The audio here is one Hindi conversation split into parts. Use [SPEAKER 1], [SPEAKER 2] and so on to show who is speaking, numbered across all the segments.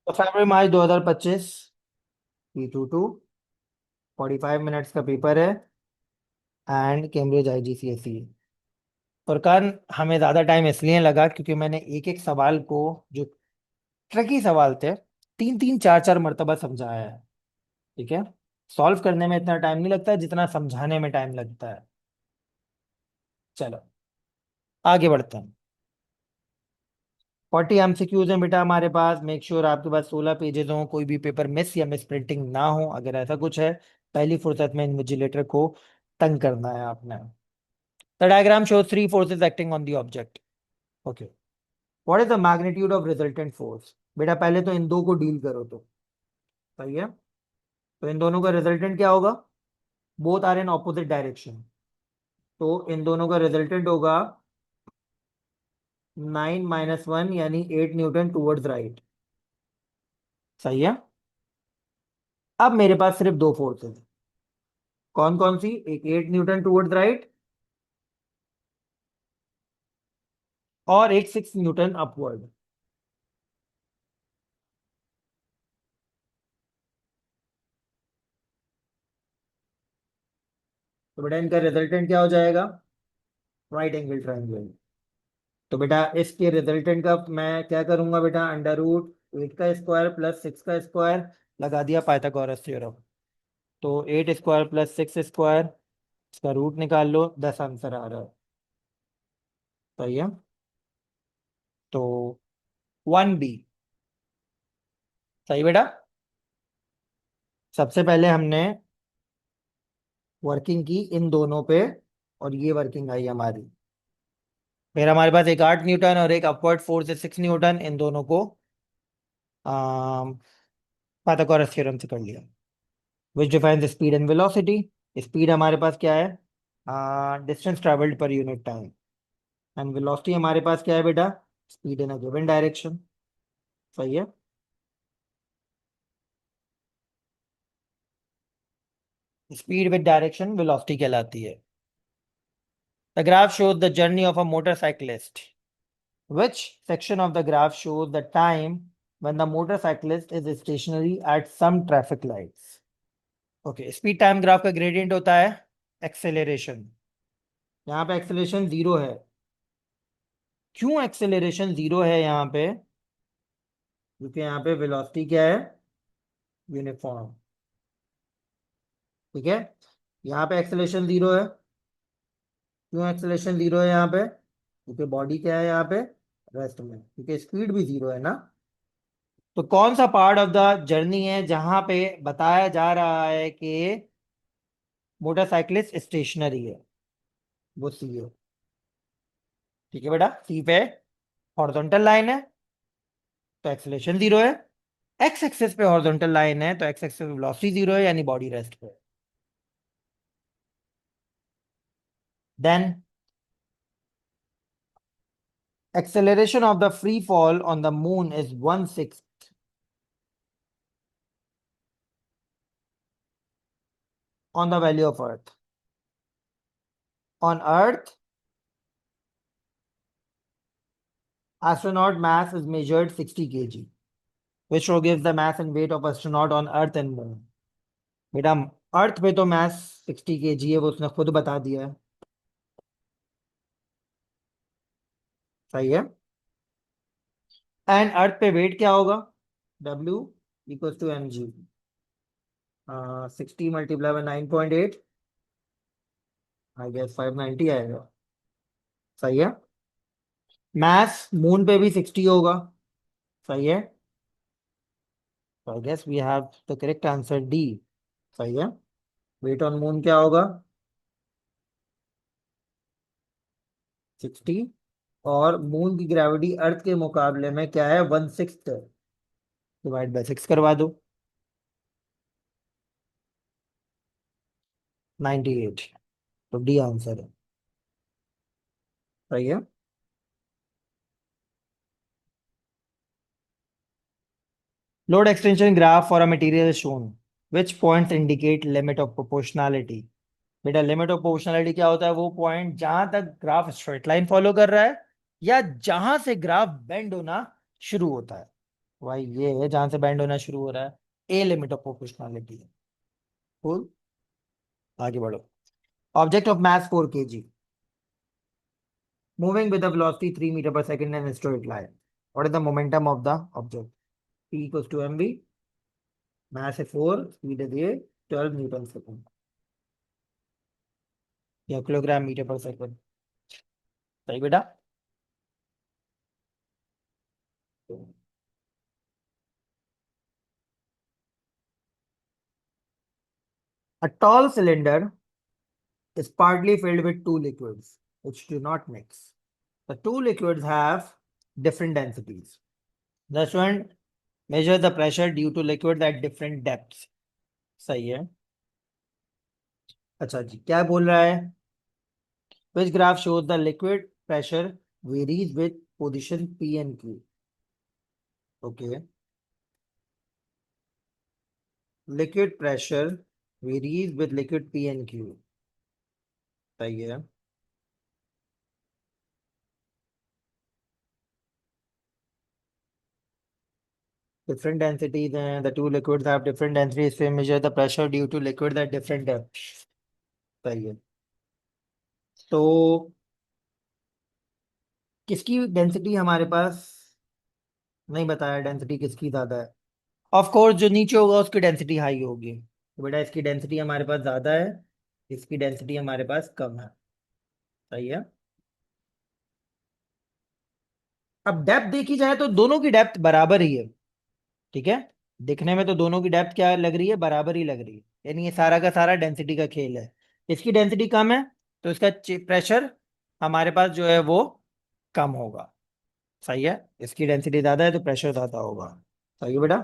[SPEAKER 1] तो फरवरी-मार्च 2025 P22 45 मिनट्स का पेपर है एंड कैम्ब्रिज IGCSE। फुरकान, हमें ज़्यादा टाइम इसलिए लगा क्योंकि मैंने एक एक सवाल को, जो ट्रिकी सवाल थे, तीन तीन चार चार मरतबा समझाया है। ठीक है। सॉल्व करने में इतना टाइम नहीं लगता है जितना समझाने में टाइम लगता है। चलो आगे बढ़ते हैं। 40 MCQs हैं बेटा हमारे पास। मेक श्योर आपके पास 16 पेजेस हों, कोई भी पेपर मिस या मिस प्रिंटिंग ना हो। अगर ऐसा कुछ है, पहली फुर्सत में इन्विजिलेटर को तंग करना है आपने। The diagram shows three forces acting on the object. Okay. What is the magnitude of resultant force? बेटा पहले तो इन दो को डील करो तो। सही है। तो इन दोनों का रिजल्टेंट क्या होगा? Both are in opposite direction. तो इन दोनों का रिजल्टेंट होगा 9 - 1 यानी 8 न्यूटन टूवर्ड्स राइट। सही है। अब मेरे पास सिर्फ दो फोर्सेस हैं। कौन कौन सी? एक 8 न्यूटन टूवर्ड्स राइट और एक 6 न्यूटन अपवर्ड। तो बेटा इनका रिजल्टेंट क्या हो जाएगा? Right angle triangle. तो बेटा इसके रिजल्टेंट का मैं क्या करूंगा बेटा? √8 का स्क्वायर प्लस 6 का स्क्वायर लगा दिया पाइथागोरस थ्योरम। तो 8 स्क्वायर प्लस 6 स्क्वायर, इसका रूट निकाल लो, 10 आंसर आ रहा है। सही है। तो 1B। सही बेटा। सबसे पहले हमने वर्किंग की इन दोनों पे, और ये वर्किंग आई हमारी। फिर हमारे पास एक 8 न्यूटन और एक अपवर्ड फोर्स है 6 न्यूटन। इन दोनों को पाइथागोरस थ्योरम से कर लिया। Which defines speed and velocity. Speed हमारे पास क्या है? Distance travelled per unit time. And velocity हमारे पास क्या है बेटा? Speed in a given direction. सही है। स्पीड विद डायरेक्शन वेलोसिटी कहलाती है। The graph shows the journey of a motorcyclist. Which section of the graph shows the time when the motorcyclist is stationary at some traffic lights? Okay, speed time graph का ग्रेडियंट होता है एक्सेलरेशन। यहाँ पे एक्सेलरेशन जीरो है। क्यों एक्सेलरेशन जीरो है यहाँ पे? क्योंकि यहाँ पे वेलोसिटी क्या है? यूनिफॉर्म। ठीक है। यहाँ पे एक्सेलरेशन जीरो है। क्यों एक्सेलरेशन जीरो है यहाँ पे? क्योंकि बॉडी क्या है यहाँ पे? रेस्ट में। क्योंकि स्पीड भी जीरो है ना। तो कौन सा पार्ट ऑफ द जर्नी है जहां पे बताया जा रहा है कि मोटरसाइकिलिस्ट स्टेशनरी है? वो सी है। ठीक है बेटा, सी पे हॉरिजॉन्टल लाइन है तो एक्सेलरेशन जीरो है। एक्स एक्सेस पे हॉरिजॉन्टल लाइन है तो एक्स एक्सेस पे वेलोसिटी जीरो है, यानी बॉडी रेस्ट पे। Then acceleration of the free fall on the moon is 1/6 on the value of earth. On earth, astronaut mass is measured 60 kg, which show gives the mass and weight of astronaut on earth and moon. बेटा अर्थ पे तो mass 60 kg है, वो उसने खुद बता दिया है। सही है। एंड अर्थ पे वेट क्या होगा? W = mg। 60 × 9.8, आई गेस 590 आएगा। सही है। मास मून पे भी 60 होगा। सही है। तो I guess we have the correct answer D. सही है। वेट ऑन मून क्या होगा? 60। और मून की ग्रेविटी अर्थ के मुकाबले में क्या है? 1/6। डिवाइड बाय 6 करवा दो, 98। तो डी आंसर है। सही है। Load extension graph for a material shown, which points indicate limit of proportionality. बेटा लिमिट ऑफ प्रोपोर्शनैलिटी क्या होता है? वो पॉइंट जहां तक ग्राफ स्ट्रेट लाइन फॉलो कर रहा है या जहां से ग्राफ बेंड होना शुरू होता है। वाई ये है जहां से बैंड होना शुरू हो रहा है, ए लिमिट ऑफ प्रोपोर्शनैलिटी है। Cool? आगे बढ़ो। Object of mass 4 kg moving with a velocity 3 meter per second in a straight line. What is the momentum of the object? P equals to mv, mass है 4, speed है ये 12 न्यूटन सेकंड या किलोग्राम मीटर पर सेकंड। सही बेटा। A tall cylinder is partly filled with two liquids which do not mix. The two liquids have different densities. The student measure the pressure due to liquids at different depths. सही है। अच्छा जी, क्या बोल रहा है? Which graph shows the liquid pressure varies with position P and Q? Okay. Liquid pressure varies with liquid P and Q. सही है। Different densities and the two liquids have different densities. So measure the pressure due to liquid at different depths. सही है। तो किसकी डेंसिटी हमारे पास नहीं बताया, डेंसिटी किसकी ज्यादा है? ऑफ कोर्स जो नीचे होगा उसकी डेंसिटी हाई होगी, तो बेटा इसकी डेंसिटी हमारे पास ज्यादा है, इसकी डेंसिटी हमारे पास कम है। सही है। अब डेप्थ देखी जाए तो दोनों की डेप्थ बराबर ही है। ठीक है। दिखने में तो दोनों की डेप्थ क्या लग रही है, बराबर ही लग रही है, यानी ये सारा का सारा डेंसिटी का खेल है। इसकी डेंसिटी कम है तो इसका प्रेशर हमारे पास जो है वो कम होगा। सही है। इसकी डेंसिटी ज्यादा है तो प्रेशर ज्यादा होगा। सही है बेटा।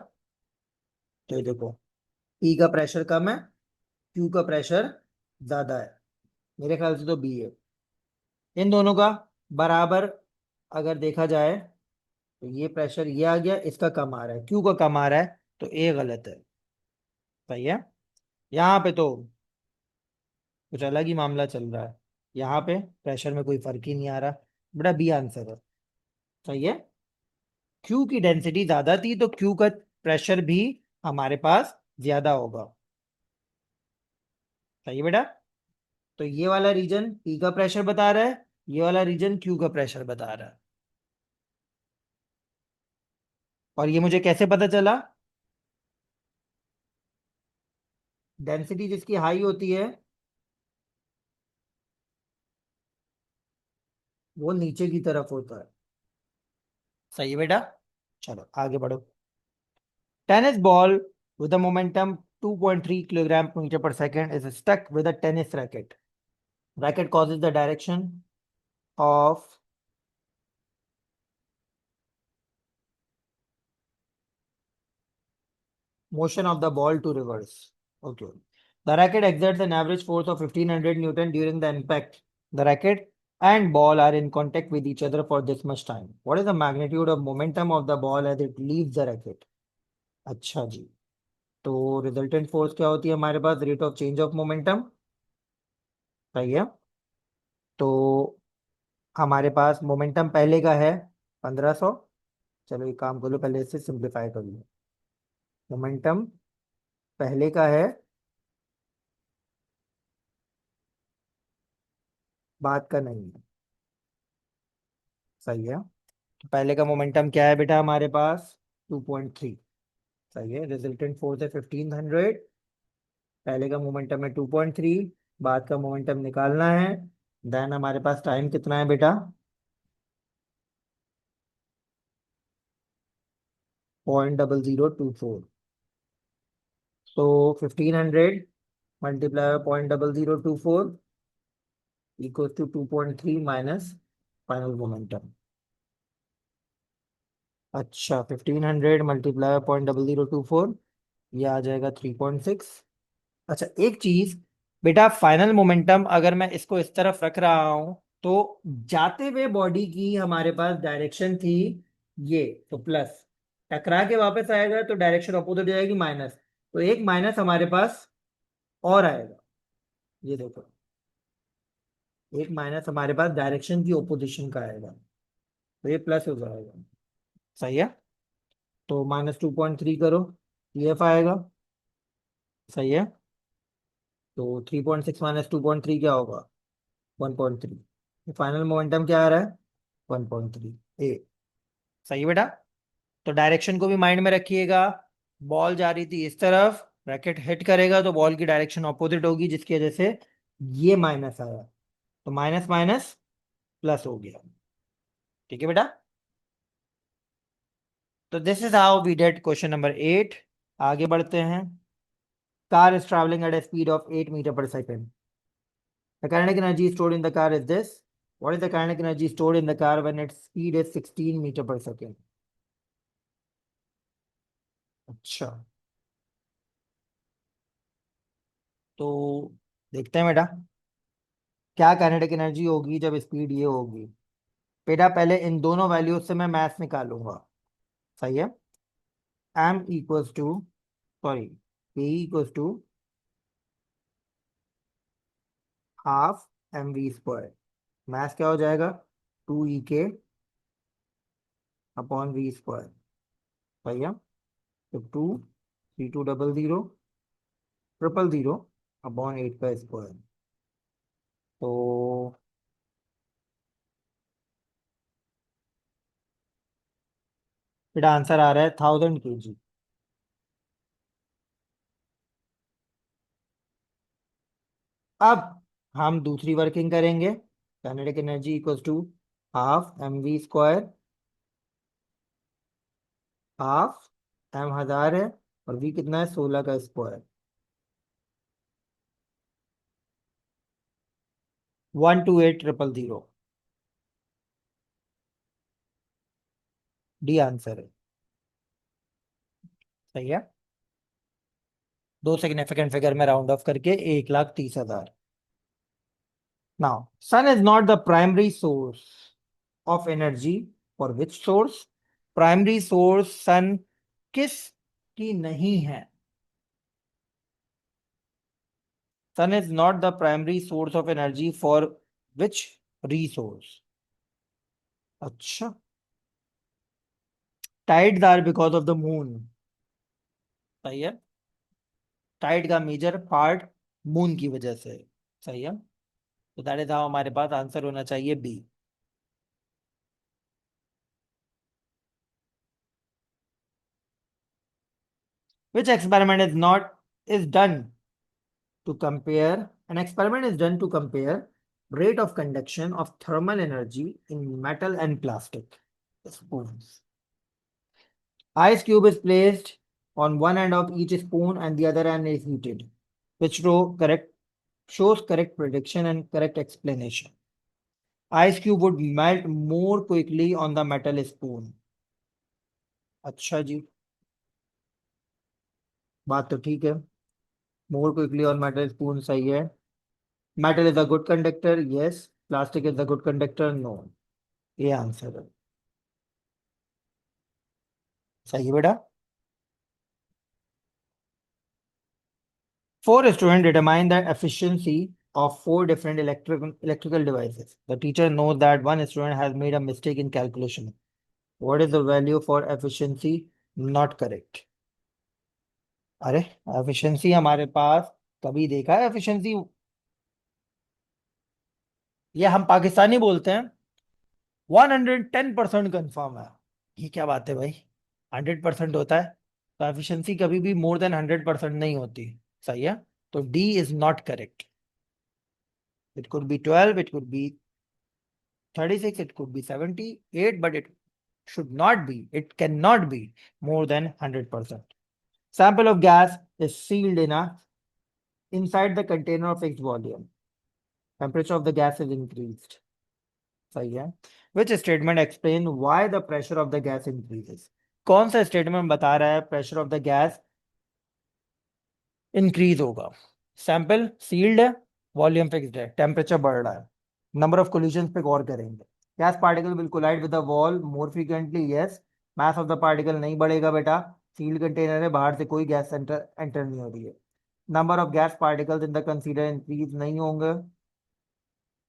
[SPEAKER 1] तो ये देखो, पी का प्रेशर कम है, क्यू का प्रेशर ज्यादा है। मेरे ख्याल से तो बी है। इन दोनों का बराबर अगर देखा जाए तो ये प्रेशर ये आ गया, इसका कम आ रहा है, क्यू का कम आ रहा है, तो ए गलत है। सही है। यहाँ पे तो कुछ अलग ही मामला चल रहा है, यहाँ पे प्रेशर में कोई फर्क ही नहीं आ रहा। बेटा बी आंसर है। सही है। क्यू की डेंसिटी ज्यादा थी तो क्यू का प्रेशर भी हमारे पास ज्यादा होगा। सही है बेटा। तो ये वाला रीजन पी का प्रेशर बता रहा है, ये वाला रीजन क्यू का प्रेशर बता रहा है। और ये मुझे कैसे पता चला? डेंसिटी जिसकी हाई होती है वो नीचे की तरफ होता है। सही है बेटा। चलो आगे बढ़ो। Tennis ball with a momentum 2.3 kilogram per meter per second is stuck with a tennis racket. Racket causes the direction of motion of the ball to reverse. Okay. The racket exerts an average force of 1500 Newton during the impact. The racket and ball are in contact with each other for this much time. What is the magnitude of momentum of the ball as it leaves the racket? अच्छा जी। तो रिजल्टेंट फोर्स क्या होती है हमारे पास? Rate of change of momentum. सही है। तो हमारे पास मोमेंटम पहले का है 1500। चलो एक काम करो, पहले इसे सिंप्लीफाई कर लो। मोमेंटम पहले का है, बाद का नहीं है। सही है। तो पहले का मोमेंटम क्या है बेटा हमारे पास? 2.3। सही है। रिजल्टेंट फोर्स है 1500, पहले का मोमेंटम है 2.3, बाद का मोमेंटम निकालना है। देन हमारे पास टाइम कितना है बेटा? 0.0024। तो 1500 multiply 0.0024 equal to 2.3 minus final momentum. अच्छा, 1500 मल्टीप्लाई 0.0024, ये आ जाएगा 3.6। अच्छा एक चीज बेटा, फाइनल मोमेंटम अगर मैं इसको इस तरफ रख रहा हूं तो जाते हुए बॉडी की हमारे पास डायरेक्शन थी ये, तो प्लस, टकरा के वापस आएगा तो डायरेक्शन अपोजिट हो जाएगी माइनस, तो एक माइनस हमारे पास और आएगा। ये देखो, एक माइनस हमारे पास डायरेक्शन की ओपोजिशन का आएगा, तो ये प्लस हो जाएगा। सही है। तो -2.3 करो, EF आएगा। सही है। तो 3.6 -2.3 क्या होगा? 1.3। फाइनल मोमेंटम क्या आ रहा है? 1.3 ए। सही है बेटा। तो डायरेक्शन को भी माइंड में रखिएगा। बॉल जा रही थी इस तरफ, रैकेट हिट करेगा तो बॉल की डायरेक्शन ऑपोजिट होगी, जिसकी वजह से ये माइनस आया। तो माइनस माइनस प्लस हो गया। ठीक है बेटा। तो this is how we did question number 8। आगे बढ़ते हैं। Car is travelling at a speed of 8 meter per second. The kinetic energy stored in the car is this. What is the kinetic energy stored in the car when its speed is 16 meter per second? अच्छा, तो देखते हैं बेटा, क्या काइनेटिक एनर्जी होगी जब स्पीड ये होगी। बेटा पहले इन दोनों वैल्यूज से मैं मैथ निकालूंगा। सही है। m equals to, sorry, k equals to half mv²। मैथ क्या हो जाएगा? 2 e k अपॉन v²। सही है। तो 2 3 2 0 0 0 0 अपॉन 8 का स्क्वायर। तो बेटा आंसर आ रहा है 1000 kg। अब हम दूसरी वर्किंग करेंगे। Kinetic energy equals to half mv²। Half m 1000 है और v कितना है? 16 का स्क्वायर। 128,000। डी आंसर है। सही है। दो सिग्निफिकेंट फिगर में राउंड ऑफ करके 1,30,000। Now sun is not the primary source of energy for which source? Primary source sun किस की नहीं है? Sun is not the primary source of energy for which resource? अच्छा, tides are because of the moon. सही है। टाइड का मेजर पार्ट मून की वजह से। सही है। तो दैट इज हाउ हमारे पास आंसर होना चाहिए B. Which experiment is not is done to compare? An experiment is done to compare rate of conduction of thermal energy in metal and plastic spoons. Ice cube is placed on one end of each spoon and the other end is heated, which row correct shows correct prediction and correct explanation. Ice cube would melt more quickly on the metal spoon. अच्छा जी, बात तो ठीक है। मोर क्विकली और मेटल स्पून सही है। Metal is a good conductor, yes. Plastic is a good conductor, no. ये आंसर है। सही है बेटा। Four students determine the efficiency of four different electrical devices. The teacher knows that one student has made a mistake in calculation. What is the value for efficiency? Not correct. अरे, एफिशिएंसी हमारे पास कभी देखा है एफिशिएंसी? ये हम पाकिस्तानी बोलते हैं 110% कंफर्म है। ये क्या बात है भाई? 100% होता है। तो एफिशिएंसी कभी भी मोर देन 100% नहीं होती। सही है। तो D is not correct. It could be 12, it could be 36, it could be 78, but it should not be, it cannot be more than 100%. Sample of gas is sealed inside the container of fixed volume. Temperature of the gas is increased. सही है। Which statement explain why the pressure of the gas increases? कौन सा स्टेटमेंट बता रहा है pressure of the gas increase होगा? सैंपल सील्ड है, वॉल्यूम फिक्स्ड है, टेम्परेचर बढ़ रहा है। नंबर ऑफ कोलिजन पे गौर करेंगे। Gas particle will collide with the wall more frequently, yes. Mass of the particle नहीं बढ़ेगा बेटा। सील्ड कंटेनर है, बाहर से कोई गैस एंटर नहीं हो रही है। Number of gas particles in the consider increase नहीं होंगे।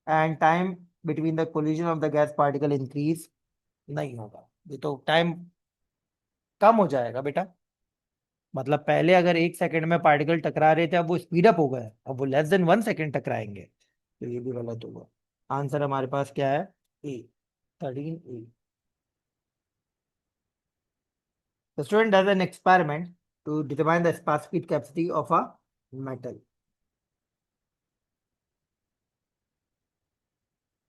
[SPEAKER 1] And time between the collision of the gas particle increase नहीं होगा। ये तो टाइम कम हो जाएगा बेटा। मतलब पहले अगर 1 सेकंड में पार्टिकल टकरा रहे थे, अब वो स्पीड अप हो गए, अब वो लेस देन 1 सेकंड टकराएंगे, तो ये भी गलत होगा। आंसर हमारे पास क्या है? ए, 13 ए। The student does an experiment to determine the specific capacity of a metal.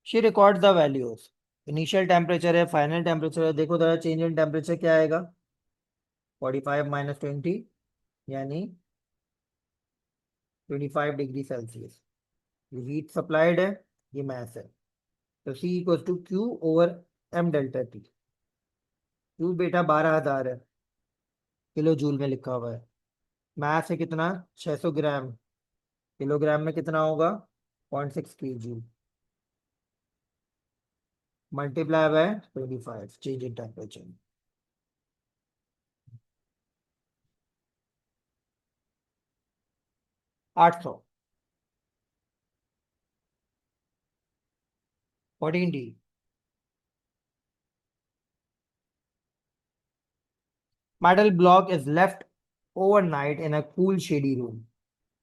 [SPEAKER 1] She records the values. Initial temperature है, फाइनल टेम्परेचर है, देखो जरा चेंज इन टेम्परेचर क्या आएगा? 45 - 20 यानी 25 डिग्री सेल्सियस। ये हीट सप्लाइड है, ये मैस है। तो C equal to Q over M delta T. Q बेटा 12,000 है, किलो जूल में लिखा हुआ है। मैस है कितना? 600 ग्राम। किलोग्राम में कितना होगा? 0.6 kg। Multiply by 25, change in temperature. 800। 14 D। Metal block is left overnight in a cool, shady room.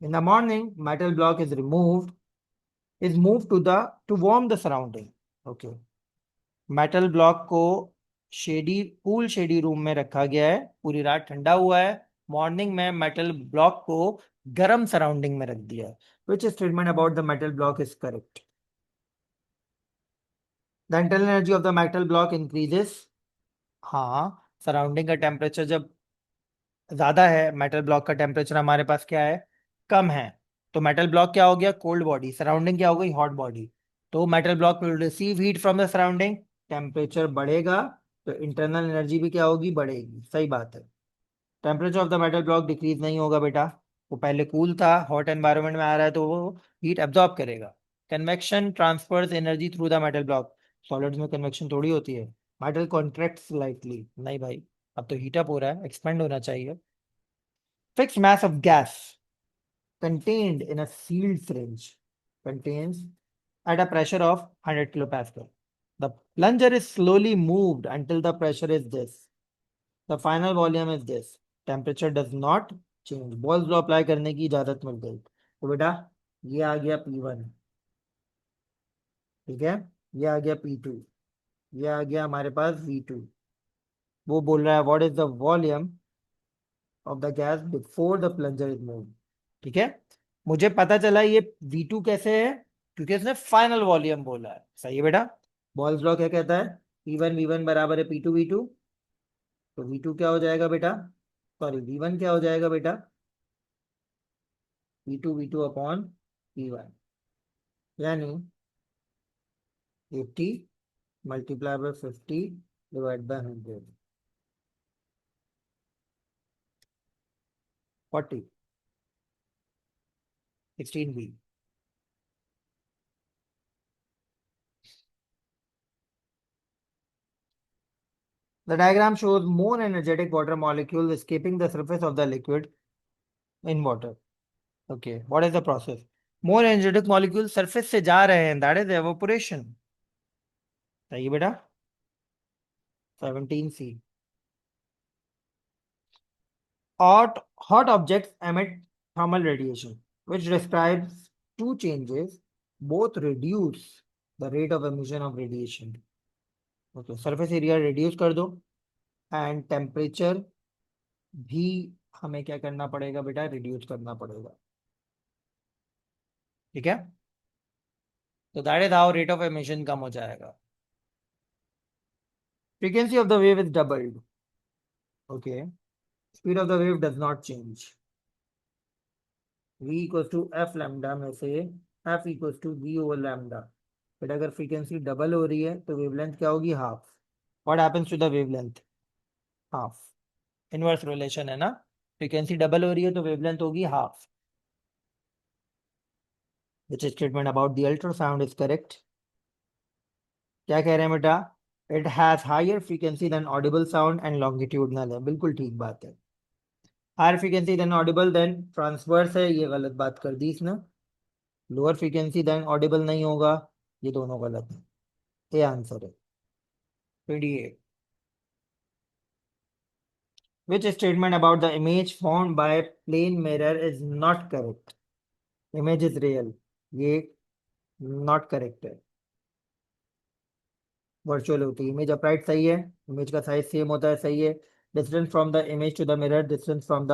[SPEAKER 1] In the morning, metal block is moved to warm the surrounding. Okay. Metal block को कूल शेडी रूम में रखा गया है, पूरी रात ठंडा हुआ है। मॉर्निंग में मेटल ब्लॉक को गर्म सराउंडिंग में रख दिया है। विच statement about the metal block is correct? The internal energy of the metal block increases. हाँ, सराउंडिंग का टेम्परेचर जब ज्यादा है, मेटल ब्लॉक का टेम्परेचर हमारे पास क्या है? कम है। तो मेटल ब्लॉक क्या हो गया? Cold body. सराउंडिंग क्या हो गई? Hot body. तो metal block will receive heat from the surrounding, temperature बढ़ेगा, तो इंटरनल एनर्जी भी क्या होगी? बढ़ेगी। सही बात है। Temperature of the metal block decrease नहीं होगा बेटा, वो पहले कूल था, हॉट एनवायरनमेंट में आ रहा है तो वो हीट एब्जॉर्ब करेगा। Convection transfers energy through the metal block. Solids में कन्वेक्शन थोड़ी होती है। मेटल कॉन्ट्रैक्ट्स स्लाइटली, नहीं भाई, अब तो हीटअप हो रहा है, एक्सपेंड होना चाहिए। Fixed mass of gas contained in a sealed syringe contains at a pressure of 100 kilopascal. The plunger is slowly moved until the pressure is this. The final volume is this. Temperature does not change. Boyle's law apply करने की इजाजत मिल गई। तो बेटा ये आ गया P1, ठीक है, ये आ गया P2, ये आ गया हमारे पास V2। वो बोल रहा है what is the volume of the gas before the plunger is move. ठीक है, मुझे पता चला ये V2 कैसे है, क्योंकि इसने फाइनल वॉल्यूम बोला है। सही है बेटा। बॉल्स लॉ क्या कहता है? P1 V1 बराबर है P2 V2। तो V2 क्या हो जाएगा बेटा? सॉरी, V1 क्या हो जाएगा बेटा? P2 V2 अपॉन P1, यानी 80 multiply by 50 divide by 100, 40, 16B। The diagram shows more energetic water molecules escaping the surface of the liquid in water. Okay, what is the process? More energetic molecules surface से जा रहे हैं, that is evaporation। सही है बेटा। 17C। Hot objects emit thermal radiation, which describes two changes. Both reduce the rate of emission of radiation. Okay, surface area reduce कर दो, and temperature भी हमें क्या करना पड़ेगा बेटा? रिड्यूस करना पड़ेगा। ठीक है, तो that is how rate of emission कम हो जाएगा। Frequency of the wave is doubled. Okay, speed of the wave does not change. v equal to F lambda में से F equal to V over lambda. But अगर फ्रीक्वेंसी डबल हो रही है तो वेवलेंथ क्या होगी? Half. What happens to the wavelength? Half. Inverse relation है ना, फ्रीक्वेंसी डबल हो रही है तो वेवलेंथ होगी half. Which statement about the ultrasound is correct? क्या कह रहे हैं बेटा? It has higher frequency than audible sound and longitudinal है, बिल्कुल ठीक बात है। Higher frequency than audible than transverse है, ये गलत बात कर दी इसने। लोअर फ्रीक्वेंसी देन ऑडिबल नहीं होगा, ये दोनों गलत है। ये आंसर है 28। Which statement about the image formed by plane mirror is not correct? Image is real. ये not correct है. वर्चुअल होती है इमेज. अपराइट सही है. इमेज का साइज सेम होता है. सही है. Distance from the image to the mirror distance from the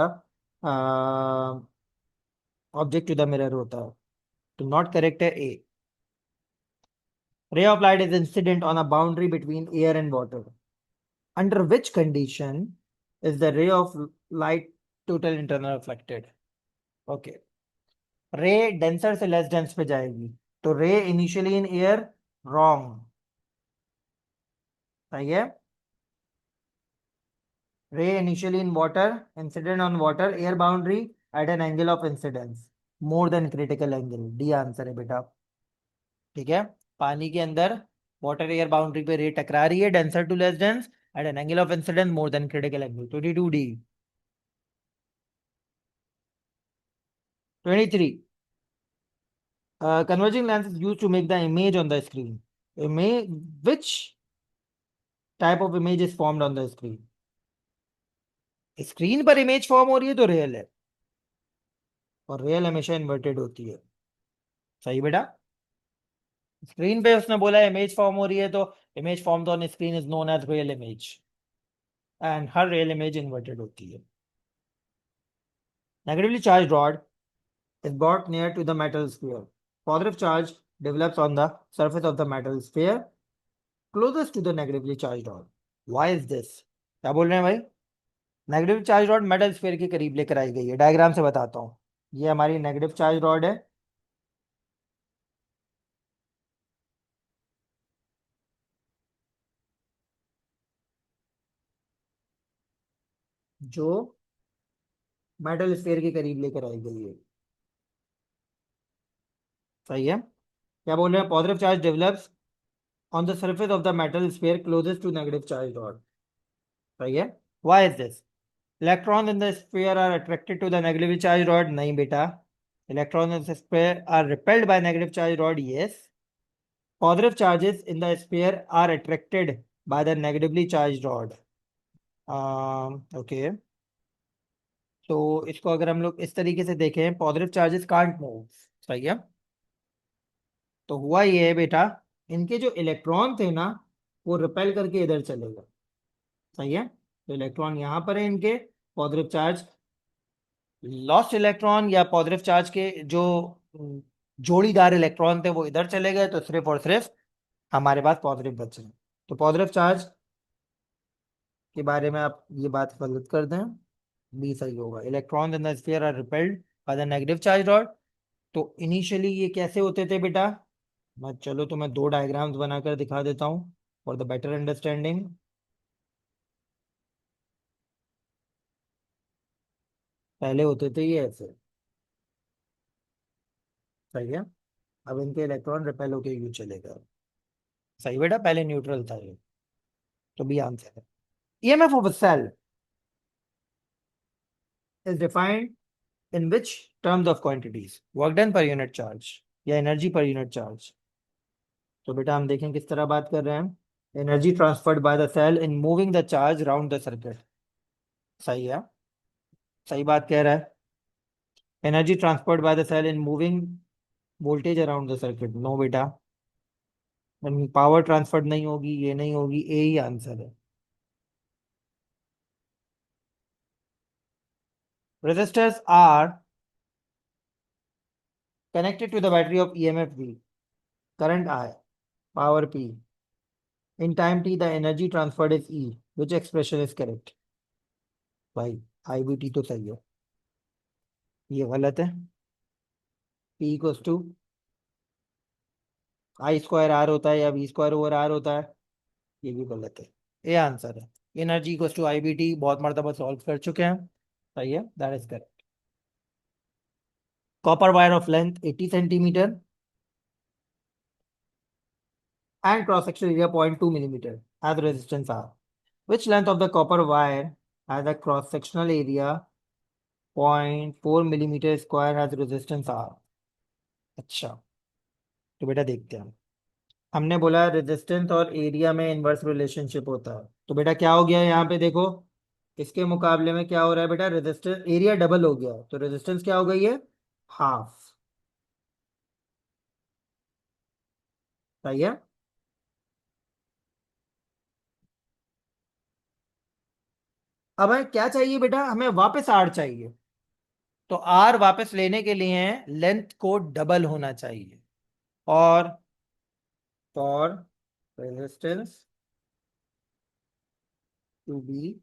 [SPEAKER 1] object to the mirror होता है. तो नॉट करेक्ट है A. Ray of light is incident on a boundary between air and water. Under which condition is the ray of light total internal reflected? Okay. Ray denser से लेस डेंस पे जाएगी. तो रे इनिशियली इन एयर. रॉन्ग. सही है. ray initially in water incident on water air boundary at an angle of incidence more than critical angle. D answer है बेटा. ठीक है. पानी के अंदर वाटर एयर बाउंड्री पे रे टकरा रही है denser to less dense at an angle of incidence more than critical angle. 22 D. 23 converging lens is used to make the image on the screen. Image, which type of image is formed on the screen? Screen पर इमेज फॉर्म हो रही है तो रियल है. और रियल हमेशा इन्वर्टेड होती है. सही बेटा. स्क्रीन पे उसने बोला इमेज फॉर्म हो रही है तो image form on screen is known as real image. And हर रियल इमेज इन्वर्टेड होती है. Negatively charge rod is brought near to the metal sphere. Positive charge develops on the surface of the metal sphere closest to the negatively charged rod. Why is this? क्या बोल रहे हैं भाई? Negative charge rod metal sphere के करीब लेकर आई गई है. डायग्राम से बताता हूँ. ये हमारी नेगेटिव चार्ज रॉड है. जो मेटल स्फीयर के करीब लेकर आई गई है. सही है. क्या बोल रहे हैं? Positive charge develops on the surface of the metal sphere closest to negative charge rod. सही है. Why is this? Electrons in the sphere are attracted to the negatively charged rod. नहीं बेटा. Electrons in the sphere are repelled by negative charge rod. Yes. Positive charges in the sphere are attracted by the negatively charged rod. Okay. तो इसको अगर हम लोग इस तरीके से देखें पॉजिटिव चार्जेस कांट मूव. सही है. तो हुआ ये है बेटा इनके जो इलेक्ट्रॉन थे ना वो रिपेल करके इधर चले गए. सही है. तो इलेक्ट्रॉन यहाँ पर है इनके. पॉजिटिव चार्ज लॉस्ट इलेक्ट्रॉन या पॉजिटिव चार्ज के जो जोड़ीदार इलेक्ट्रॉन थे वो इधर चले गए तो सिर्फ और सिर्फ हमारे पास पॉजिटिव बचे. तो पॉजिटिव चार्ज के बारे में आप ये बात गलत कर दें. बी सही होगा. Electron in the sphere are repelled by the negative charge rod. तो इनिशियली ये कैसे होते थे बेटा? मैं चलो तो मैं दो डायग्राम्स बनाकर दिखा देता हूँ फॉर द बेटर अंडरस्टैंडिंग. पहले होते थे ये ऐसे. सही है. अब इनके इलेक्ट्रॉन रिपेल होके यूं चले गए. सही बेटा. पहले न्यूट्रल था ये. तो बी आंसर है. EMF of a cell is defined in which terms of quantities? Work done per unit charge या एनर्जी पर यूनिट चार्ज? तो बेटा हम देखें किस तरह बात कर रहे हैं. Energy transferred by the cell in moving the charge round the circuit. सही है. सही बात कह रहा है. Energy transferred by the cell in moving voltage around the circuit. No बेटा. पावर ट्रांसफर्ड नहीं होगी. ये नहीं होगी. ए ही आंसर है. Resistors are connected to the battery of EMF V, current I, power P. In time t, the energy transferred is E. Which expression is correct? भाई IVT तो सही है. ये गलत है. P equals to I square R होता है या V स्क्वायर ओवर आर होता है. ये भी गलत है. ये आंसर है. Energy equals to IVT. बहुत मरतबा सॉल्व कर चुके हैं. सही है. That is correct. Copper wire of length 80 centimetre and cross section area 0.2 millimeter as the resistance R. Which length of the copper wire has a cross sectional area 0.4 millimeter square has resistance R? अच्छा. तो बेटा देखते हैं. हमने बोला रेजिस्टेंस और एरिया में इनवर्स रिलेशनशिप होता है. तो बेटा क्या हो गया यहाँ पे देखो. इसके मुकाबले में क्या हो रहा है बेटा, रेजिस्टेंस एरिया डबल हो गया, तो रेजिस्टेंस क्या हो गई है, हाफ। सही है। अब हमें क्या चाहिए बेटा, हमें वापस आर चाहिए। तो आर वापस लेने के लिए लेंथ को डबल होना चाहिए। और for resistance to be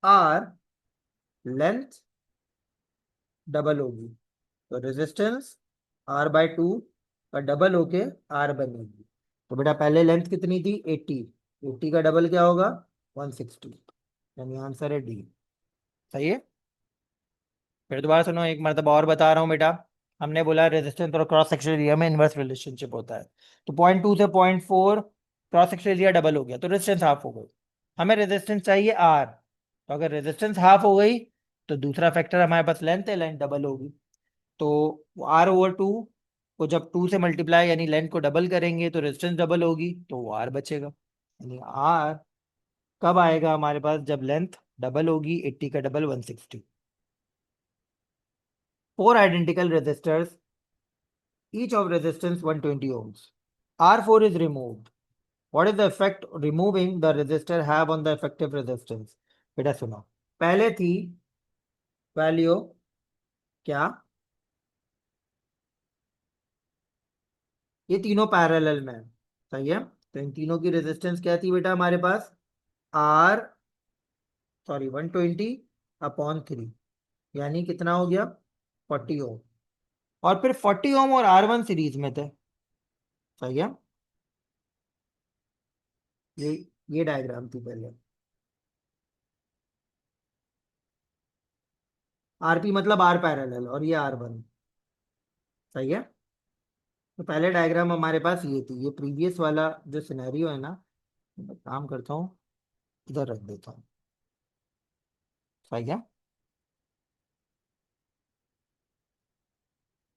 [SPEAKER 1] R, length double होगी, तो रेजिस्टेंस R/2 का डबल होके आर बनेगी। तो बेटा पहले लेंथ कितनी थी, 80, 80 का डबल क्या होगा, 160, यानी आंसर है डी। सही है। फिर दोबारा सुनो, एक मरतबा और बता रहा हूँ बेटा। हमने बोला रेजिस्टेंस और क्रॉस सेक्शनल एरिया में इनवर्स रिलेशनशिप होता है। तो 0.2 से 0.4 क्रॉस सेक्शनल एरिया डबल हो गया, तो रेजिस्टेंस हाफ हो गई। हमें रेजिस्टेंस चाहिए आर, तो अगर रेजिस्टेंस हाफ हो गई तो दूसरा फैक्टर हमारे पास लेंथ है, लेंथ डबल होगी। तो R/2 को जब 2 से मल्टीप्लाई यानी लेंथ को डबल करेंगे तो रेजिस्टेंस डबल होगी, तो वो आर बचेगा। यानी आर कब आएगा हमारे पास, जब लेंथ डबल होगी, 80 का double 160। Four identical resistors, each of resistance 120 ohms. R4 is removed. What is the effect removing the resistor have on the effective resistance? बेटा सुनो, पहले थी वैल्यू क्या, ये तीनों पैरेलल में है, सही है। तो इन तीनों की रेजिस्टेंस क्या थी बेटा हमारे पास, आर, सॉरी 120/3, यानी कितना हो गया, 40 ओम। और फिर 40 ओम और R1 सीरीज में थे। सही है। ये ये डायग्राम थी पहले। आरपी मतलब आर पैरेलल, और ये R1। सही है। तो पहले डायग्राम हमारे पास ये थी, ये प्रीवियस वाला जो सिनेरियो है ना, मैं काम करता हूँ, इधर रख देता हूँ। सही है।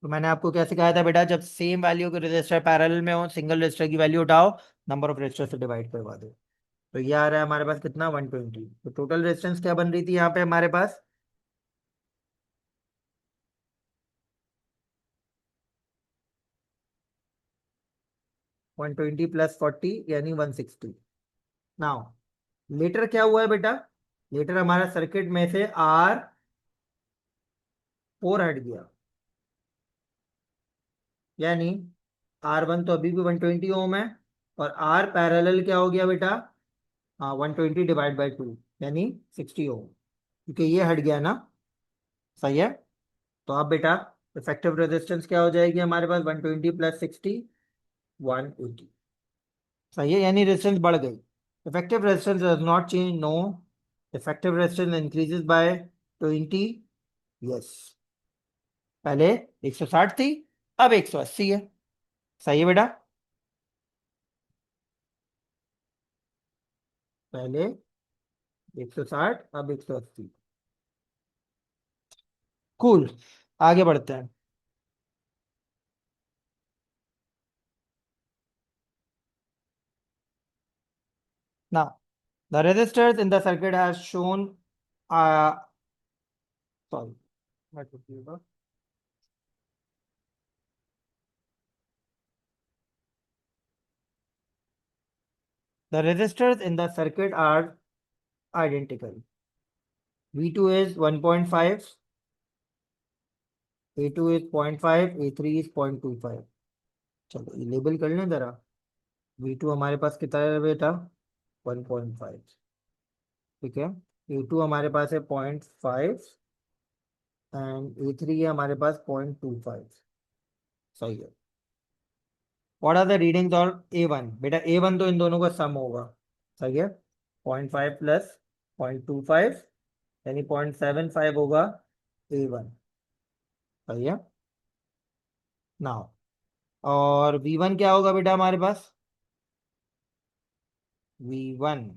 [SPEAKER 1] तो मैंने आपको क्या सिखाया था बेटा, जब सेम वैल्यू के रजिस्टर पैरेलल में हो, सिंगल रजिस्टर की वैल्यू उठाओ, नंबर ऑफ रजिस्टर से डिवाइड करवा दो। तो ये आ रहा है हमारे पास कितना, 120। तो टोटल रेजिस्टेंस क्या बन रही थी यहाँ पे हमारे पास, 120 + 40 यानी 160। नाउ लेटर क्या हुआ है बेटा, लेटर हमारा सर्किट में से R4 हट गया, यानी R1 तो अभी भी 120 ओम है, और R पैरेलल क्या हो गया बेटा, हाँ 120/2, यानी 60 ओम, क्योंकि ये हट गया ना। सही है। तो अब बेटा इफेक्टिव रेजिस्टेंस क्या हो जाएगी हमारे पास, 120 + 60, 180। सही है, यानी रेजिस्टेंस बढ़ गई। Effective resistance does not change, no. Effective resistance increases by 20, yes. पहले 160 थी, अब 180 है। सही है बेटा। पहले 160, अब 180। कूल। आगे बढ़ते हैं ना। The resistors in the circuit has shown, sorry, what would be the- the resistors in the circuit are identical. V2 is 1.5, A2 is 0.5, A3 is 0.25। चलो ये लेबल कर लें जरा। V2 हमारे पास कितना है बेटा, 1.5। ठीक है। A2 हमारे पास है 0.5, एंड A3 है हमारे पास 0.25। सही है। व्हाट आर द रीडिंग्स और A1, बेटा A1 तो इन दोनों का सम होगा। सही है। 0.5 + 0.25 यानी 0.75 होगा A1। सही है। नाउ और V1 क्या होगा बेटा हमारे पास, V1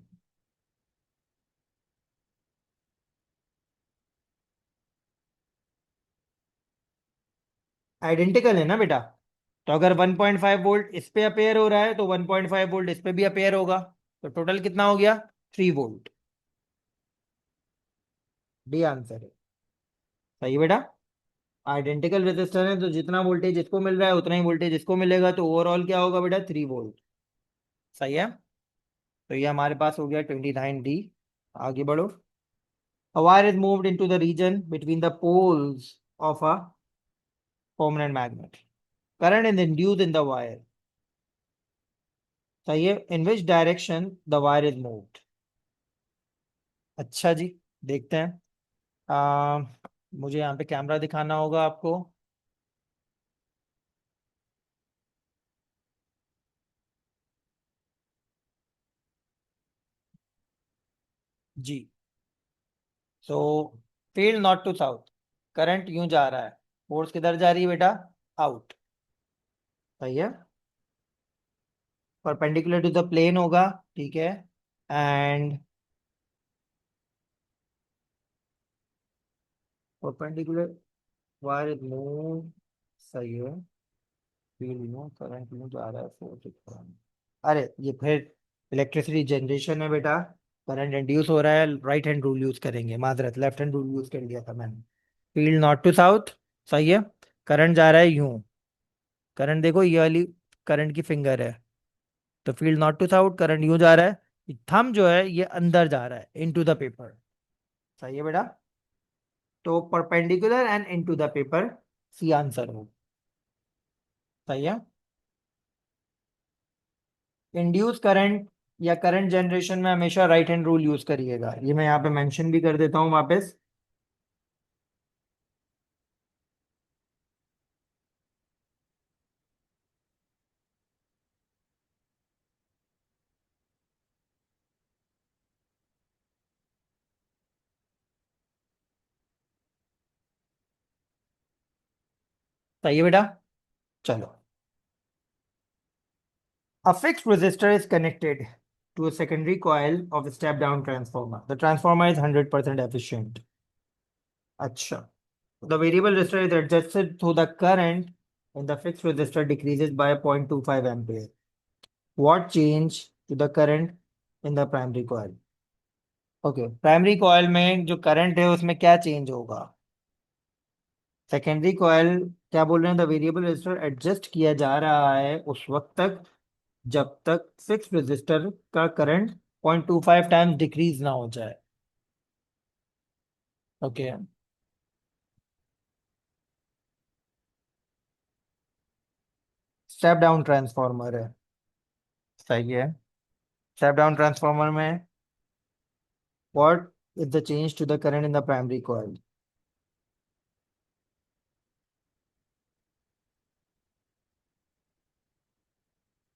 [SPEAKER 1] आइडेंटिकल है ना बेटा। तो अगर 1.5 वोल्ट इस पे अपेयर हो रहा है तो 1.5 वोल्ट इस पे भी अपेयर होगा, तो टोटल कितना हो गया, 3 वोल्ट। डी आंसर है। सही है बेटा। आइडेंटिकल रेजिस्टर है तो जितना वोल्टेज इसको मिल रहा है उतना ही वोल्टेज इसको मिलेगा, तो ओवरऑल क्या होगा बेटा, 3 वोल्ट। सही है। तो ये हमारे पास हो गया 29D। आगे बढ़ो। A wire is moved into the region between the poles of a permanent magnet. Current is induced in the wire. सही है। In which direction the wire is moved? अच्छा जी, देखते हैं। आ, मुझे यहाँ पे कैमरा दिखाना होगा आपको। जी। So field north to south, current यूं जा रहा है, फोर्स किधर जा रही है बेटा, आउट। सही है। परपेंडिकुलर टू द प्लेन होगा, ठीक है। And perpendicular wire is move. सही है। फील्ड में करंट में जा रहा है, फोर्स करंट। अरे ये फिर इलेक्ट्रिसिटी जनरेशन है बेटा, करंट इंड्यूस हो रहा है, राइट हैंड रूल यूज करेंगे, माजरत लेफ्ट हैंड रूल यूज कर लिया था मैंने। Field north to south. सही है। करंट जा रहा है यूं, करंट देखो ये वाली करंट की फिंगर है, तो field north to south, current यूं जा रहा है, थंब जो है ये अंदर जा रहा है इनटू द पेपर। सही है बेटा। तो perpendicular and into the paper, C answer हो। सही है। इंड्यूस करंट या करंट जनरेशन में हमेशा राइट हैंड रूल यूज करिएगा, ये मैं यहाँ पे मेंशन भी कर देता हूँ वापस। सही है बेटा। चलो। A fixed resistor is connected to a secondary coil of a step down transformer. The transformer is 100% efficient. अच्छा। The variable resistor is adjusted so the current in the fixed resistor decreases by 0.25 ampere. What change to the current in the primary coil? Okay, primary coil में जो करंट है उसमें क्या चेंज होगा। सेकेंडरी कॉइल, क्या बोल रहे हैं, द वेरिएबल रेजिस्टर एडजस्ट किया जा रहा है उस वक्त तक जब तक फिक्स रेजिस्टर का करंट 0.25 टाइम्स डिक्रीज ना हो जाए। ओके। स्टेप डाउन ट्रांसफार्मर है। सही है। स्टेप डाउन ट्रांसफार्मर में what is the change to the current in the primary coil.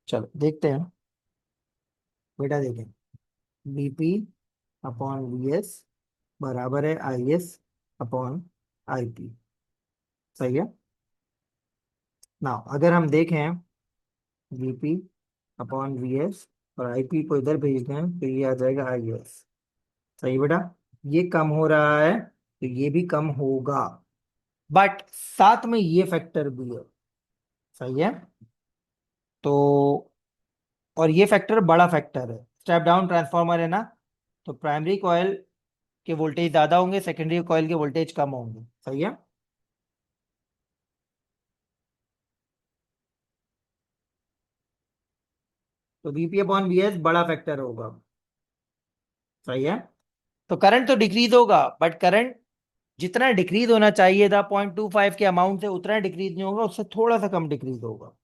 [SPEAKER 1] चलो देखते हैं। बेटा देखें, बीपी अपॉन वी एस बराबर है I S upon I P. सही है ना। अगर हम देखें बीपी अपॉन वी एस और आईपी को इधर भेज दें तो ये आ जाएगा आई एस। सही बेटा। ये कम हो रहा है तो ये भी कम होगा, बट साथ में ये फैक्टर भी है। सही है। तो और ये फैक्टर बड़ा फैक्टर है, स्टेप डाउन ट्रांसफार्मर है ना, तो प्राइमरी कॉइल के वोल्टेज ज्यादा होंगे, सेकेंडरी कॉइल के वोल्टेज कम होंगे। सही है। तो बीपी अपॉन वी एस बड़ा फैक्टर होगा। सही है। तो करंट तो डिक्रीज होगा, बट करंट जितना डिक्रीज होना चाहिए था 0.25 के अमाउंट से उतना डिक्रीज नहीं होगा, उससे थोड़ा सा कम डिक्रीज होगा।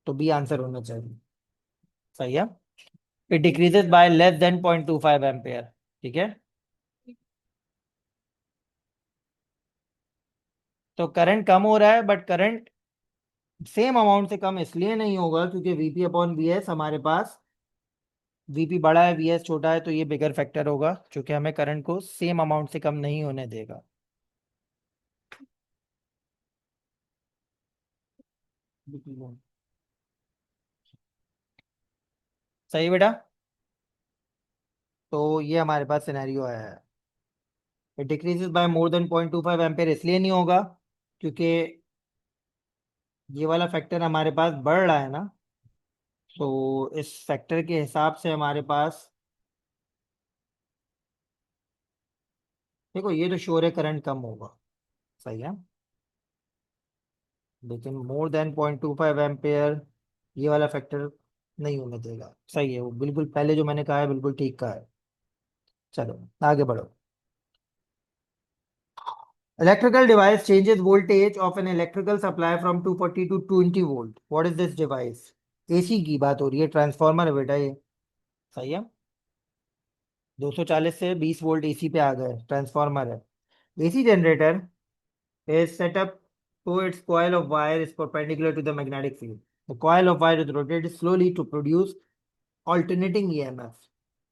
[SPEAKER 1] तो बी आंसर होना चाहिए। सही है। It decreases by less than 0.25 ampere. ठीक है। तो करंट कम हो रहा है, बट करंट सेम अमाउंट से कम इसलिए नहीं होगा क्योंकि वीपी अपॉन वी एस हमारे पास, वीपी बड़ा है वी एस छोटा है, तो ये बिगर फैक्टर होगा जो कि हमें करंट को सेम अमाउंट से कम नहीं होने देगा। सही बेटा। तो ये हमारे पास सिनेरियो आया है। It decreases by more than 0.25 ampere इसलिए नहीं होगा क्योंकि ये वाला फैक्टर हमारे पास बढ़ रहा है ना, तो इस फैक्टर के हिसाब से हमारे पास देखो ये तो श्योर है करंट कम होगा, सही है, लेकिन मोर देन 0.25 एम्पेयर ये वाला फैक्टर नहीं होने देगा, सही है, वो बिल्कुल पहले जो मैंने कहा है बिल्कुल ठीक कहा है। चलो आगे बढ़ो। Electrical device changes voltage of an electrical supply from 240 to 20 volt. What is this device? AC की बात हो रही है, ट्रांसफार्मर है बेटा ये, सही है, 240 से 20 वोल्ट एसी पे आ गए, ट्रांसफार्मर है। AC generator is set up so its coil of wire is perpendicular to the magnetic field. The coil of wire is rotated slowly to produce alternating EMF.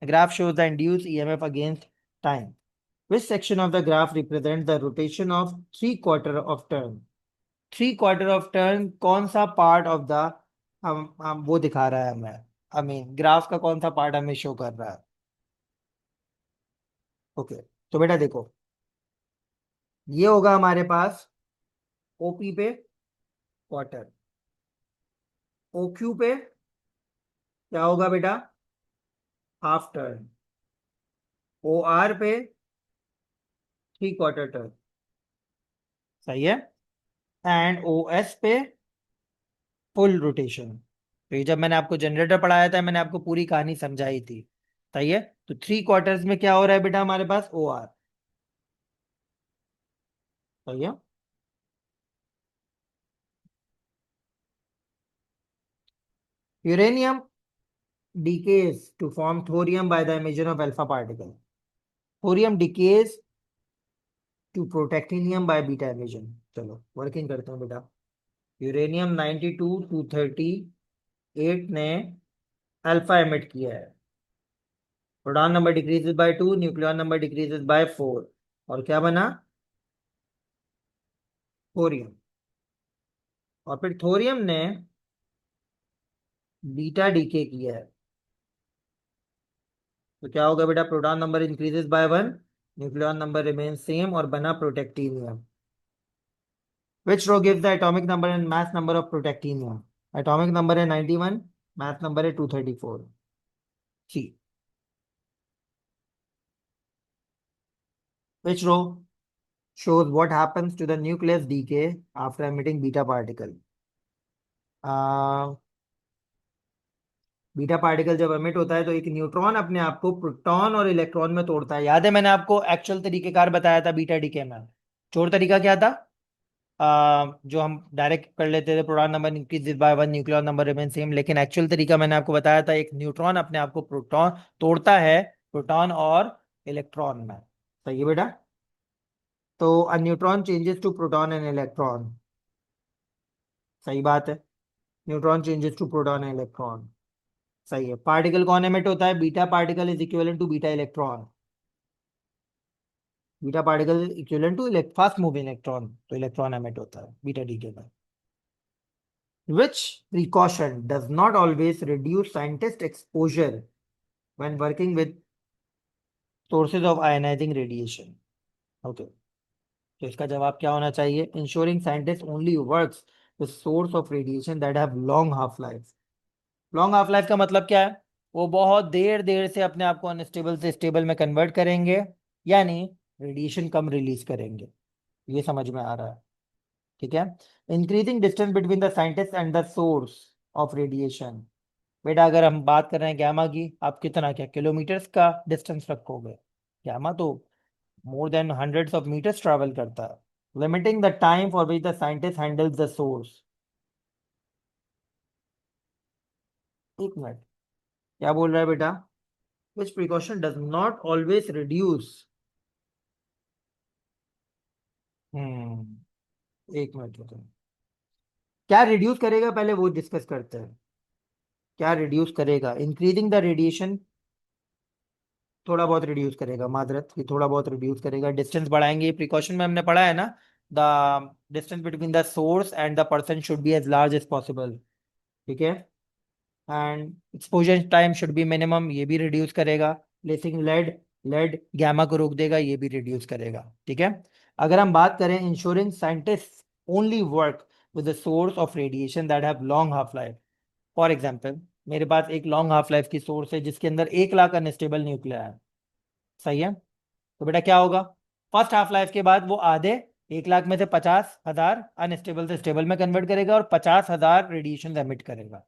[SPEAKER 1] The graph shows the induced EMF against time. Which section of the graph represents the rotation of 3/4 of turn? 3/4 of turn कौन सा पार्ट ऑफ द, हम वो दिखा रहा है हमें, आई मीन ग्राफ का कौन सा पार्ट हमें शो कर रहा है। ओके, तो बेटा देखो, ये होगा हमारे पास ओपी पे क्वार्टर, ओक्यू पे क्या होगा बेटा, हाफ टर्न, ओ आर पे 3/4 टर्न, सही है, एंड ओ एस पे फुल रोटेशन। तो ये जब मैंने आपको जनरेटर पढ़ाया था मैंने आपको पूरी कहानी समझाई थी, सही है। तो 3/4 में क्या हो रहा है बेटा हमारे पास, ओ आर, सही है। Uranium decays to form thorium by the emission of alpha particle. Thorium decays to protactinium by beta emission. चलो वर्किंग करते हैं बेटा। यूरेनियम 92 238 ने अल्फा एमिट किया है, proton number decreases by 2, nucleon number decreases by 4, और क्या बना, थोरियम। और फिर थोरियम ने बीटा डीके किया है, तो क्या होगा बेटा, proton number increases by 1, nucleon number remain same और बना protactinium. Which row gives the atomic number and mass number of protactinium? Atomic number है 91, mass number है 234। C. Which row shows what happens to the nucleus decay after emitting beta particle? Beta particle जब एमिट होता है तो एक न्यूट्रॉन अपने आप को प्रोटॉन और इलेक्ट्रॉन में तोड़ता है। याद है मैंने आपको एक्चुअल तरीकेकार बताया था बीटा डीके में, चोर तरीका क्या था, जो हम डायरेक्ट कर लेते थे, proton number increase by 1, nucleon number remain same, लेकिन एक्चुअल तरीका मैंने आपको बताया था, एक न्यूट्रॉन अपने आप को प्रोटॉन तोड़ता है प्रोटॉन और इलेक्ट्रॉन में, सही है बेटा। तो a neutron changes to proton and electron, सही बात है, neutron changes to proton and electron, सही है। पार्टिकल कौन एमिट होता है, beta particle is equivalent to beta electron, beta particle equivalent to fast moving electron, तो इलेक्ट्रॉन एमिट होता है बीटा डीके में। Which precaution does not always reduce scientist exposure when working with sources of ionizing radiation? Okay, तो इसका जवाब क्या होना चाहिए, ensuring scientist only works with source of radiation that have long half life। Long half life का मतलब क्या है, वो बहुत देर देर से अपने आप को अनस्टेबल से स्टेबल में कन्वर्ट करेंगे, यानी रेडिएशन कम रिलीज करेंगे, ये समझ में आ रहा है, ठीक है। Increasing distance between the scientist and the source of radiation, बेटा अगर हम बात कर रहे हैं गैमा की, आप कितना क्या किलोमीटर्स का डिस्टेंस रखोगे, गैमा तो more than hundreds of meters travel करता है। Limiting the time for which the scientist handles the source, एक मिनट, क्या बोल रहा है बेटा, which precaution does not always reduce, एक मिनट रुको, क्या रिड्यूस करेगा पहले वो डिस्कस करते हैं, क्या रिड्यूस करेगा, इंक्रीजिंग द रेडिएशन, थोड़ा बहुत रिड्यूस करेगा, मादरत ये थोड़ा बहुत रिड्यूस करेगा, डिस्टेंस बढ़ाएंगे, प्रिकॉशन में हमने पढ़ा है ना, the distance between the source and the person should be as large as possible, ठीक है, and exposure time should be minimum, ये भी रिड्यूस करेगा, प्लेसिंग लेड, लेड गैमा को रोक देगा, ये भी रिड्यूस करेगा, ठीक है। अगर हम बात करें ensuring scientist only work with the source of radiation that have long half life, for example मेरे पास एक लॉन्ग हाफ लाइफ की सोर्स है जिसके अंदर 1 लाख अनस्टेबल न्यूक्लिया है, सही है, तो बेटा क्या होगा, फर्स्ट हाफ लाइफ के बाद वो आधे 1 लाख में से 50,000 अनस्टेबल से स्टेबल में कन्वर्ट करेगा और 50,000 रेडिएशन एमिट करेगा।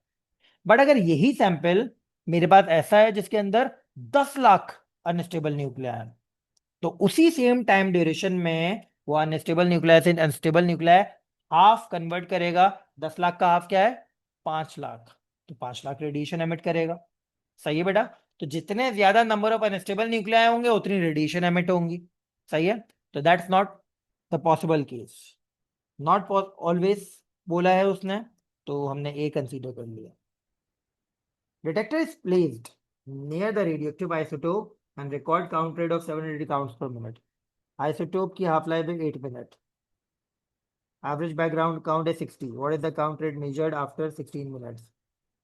[SPEAKER 1] बट अगर यही सैंपल मेरे पास ऐसा है जिसके अंदर 10 लाख अनस्टेबल न्यूक्लिया है, तो उसी सेम टाइम ड्यूरेशन में वो अनस्टेबल न्यूक्लिया से अनस्टेबल न्यूक्लिया हाफ कन्वर्ट करेगा। 10 लाख का हाफ क्या है? 5 लाख। तो 5 लाख रेडिएशन एमिट करेगा। सही है बेटा? तो जितने ज्यादा नंबर ऑफ अनस्टेबल न्यूक्लियाई होंगे उतनी रेडिएशन एमिट होंगी। सही है? तो that's not the possible case. Not always बोला है उसने, तो हमने ए कंसीडर कर लिया। Detector is placed near the radioactive isotope and record count rate of 780 counts पर मिनट। आइसोटोप की हाफ लाइफ है 8 मिनट। एवरेज बैकग्राउंड काउंट है 60। What is the count rate measured after 16 minutes?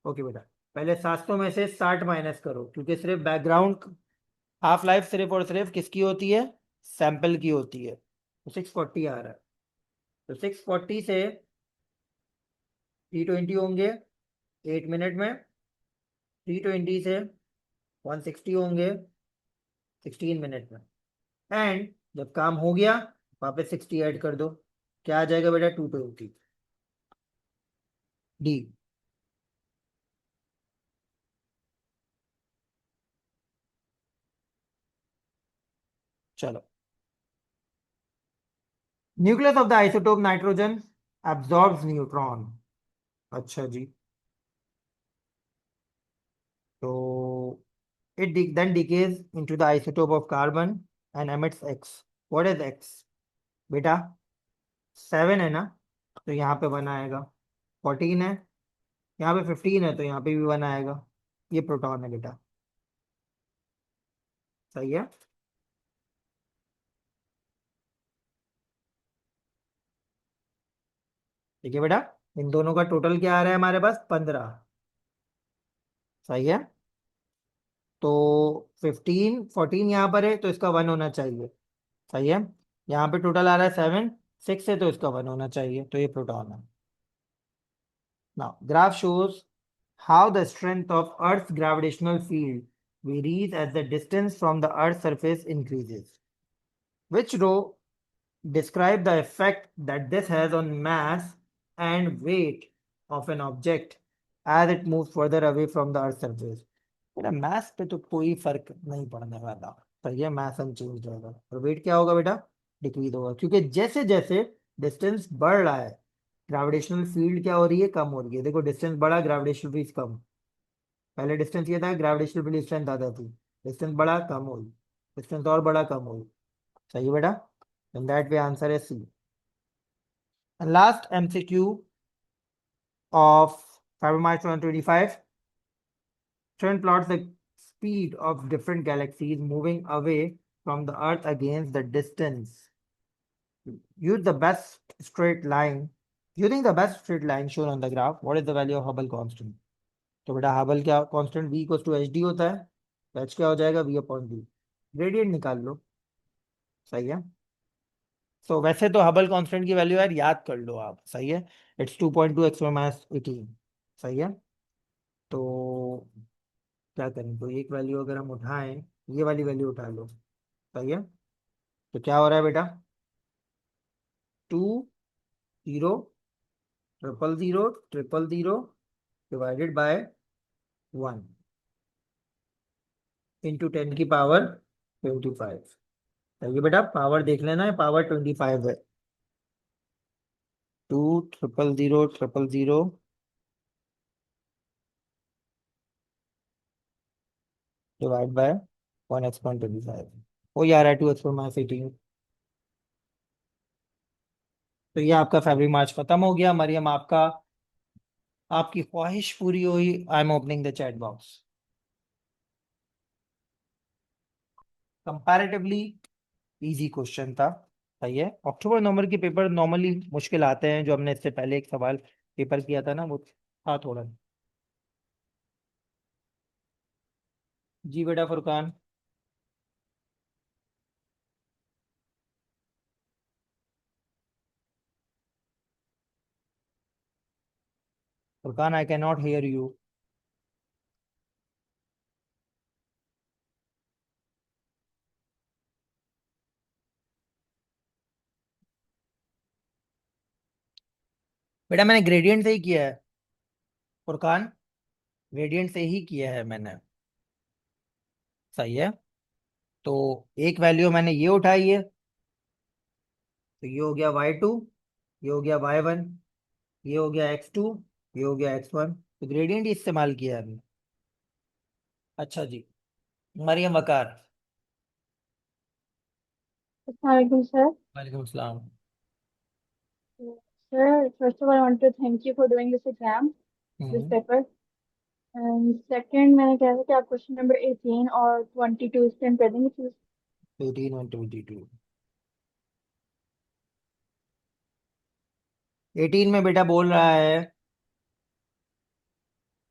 [SPEAKER 1] Okay बेटा, पहले 700 में से 60 माइनस करो, क्योंकि सिर्फ बैकग्राउंड हाफ लाइफ सिर्फ और सिर्फ किसकी होती है? सैंपल की होती है। तो 640 आ रहा है। तो 640 से 320 होंगे 8 मिनट में। 320 से 160 होंगे 16 मिनट में। एंड जब काम हो गया वापस 60 ऐड कर दो। क्या आ जाएगा बेटा? 220। डी। चलो, nucleus of the isotope nitrogen absorbs neutron. अच्छा जी। तो it then decays into the isotope of carbon and emits X. What is X? बेटा 7 है ना, तो यहाँ पे 1 आएगा। 14 है, यहाँ पे 15 है, तो यहाँ पे भी 1 आएगा। ये प्रोटॉन है बेटा। सही है? ठीक है बेटा, इन दोनों का टोटल क्या आ रहा है हमारे पास? 15। सही है? तो 15 14 यहाँ पर है, तो इसका 1 होना चाहिए। सही है? यहाँ पे टोटल आ रहा है 7, 6 है, तो इसका 1 होना चाहिए, तो ये प्रोटॉन है। Now, graph shows how the strength of Earth's gravitational field varies as the distance from the Earth's surface increases. Which row describe the effect that this has on mass and weight of an object as it moves further away from the Earth's surface? बेटा मैथ पे तो कोई फर्क नहीं पड़ने वाला। तो ये मैथ अनचेंज रहेगा, और वेट क्या होगा बेटा? डिक्रीज होगा, क्योंकि जैसे जैसे डिस्टेंस बढ़ रहा है ग्रेविटेशनल फील्ड क्या हो रही है? कम हो रही है। देखो डिस्टेंस बढ़ा, ग्रेविटेशनल फील्ड कम। पहले डिस्टेंस ये था, ग्रेविटेशनल फील्ड स्ट्रेंथ ज्यादा थी। डिस्टेंस बढ़ा, कम हुई। डिस्टेंस और बढ़ा, कम हुई। सही है बेटा? इन दैट वे आंसर है C. Last MCQ of Fibonacci 125. Trend plots the speed of different galaxies moving away from the Earth against the distance. Use the best straight line. Using the best straight line shown on the graph, what is the value of Hubble constant? तो बेटा हबल क्या constant v equals to H D होता है, तो h क्या हो जाएगा? v upon D. ग्रेडियंट निकाल लो। सही है? सो वैसे तो हबल कांस्टेंट की वैल्यू यार याद कर लो आप। सही है? It's 2.2 x minus 18। सही है? तो क्या करें? तो एक वैल्यू अगर हम उठाएं, ये वाली वैल्यू उठा लो। सही है? तो क्या हो रहा है बेटा? 2 0 0 0 0 डिवाइडेड बाय 1 इंटू 10 की पावर 25। सही बेटा? पावर देख लेना है, पावर 25 है। 2 0 0 0 0 डिवाइड बाय 1 x/25 वो यार है 2 x/18। तो ये आपका फैब्रिक मार्च खत्म हो गया। मरियम, आपका आपकी ख्वाहिश पूरी हुई। I am opening the chat box. Comparatively easy question था। सही है? अक्टूबर नवंबर के पेपर नॉर्मली मुश्किल आते हैं। जो हमने इससे पहले एक सवाल पेपर किया था ना, वो था थोड़ा। जी बेटा Furqan. Furqan, I can not here you. बेटा मैंने ग्रेडियंट से ही किया है फुरकान, ग्रेडियंट से ही किया है मैंने। सही है। तो एक वैल्यू मैंने ये उठाई है, तो ये हो गया y2, ये हो गया y1, ये हो गया x2, ये हो गया x1। तो ग्रेडियंट ही इस्तेमाल किया है हमने। अच्छा जी, मरियम वकार।
[SPEAKER 2] Assalamualaikum, sir.
[SPEAKER 1] वालेकुम सलाम।
[SPEAKER 2] Sir, first of all, I want to thank you for doing this exam, this
[SPEAKER 1] hmm.
[SPEAKER 2] paper. And second, मैंने कहा था कि आप क्वेश्चन नंबर 18 और 22 स्टेम कर देंगे प्लीज।
[SPEAKER 1] 18 और 22। 18 में बेटा बोल रहा है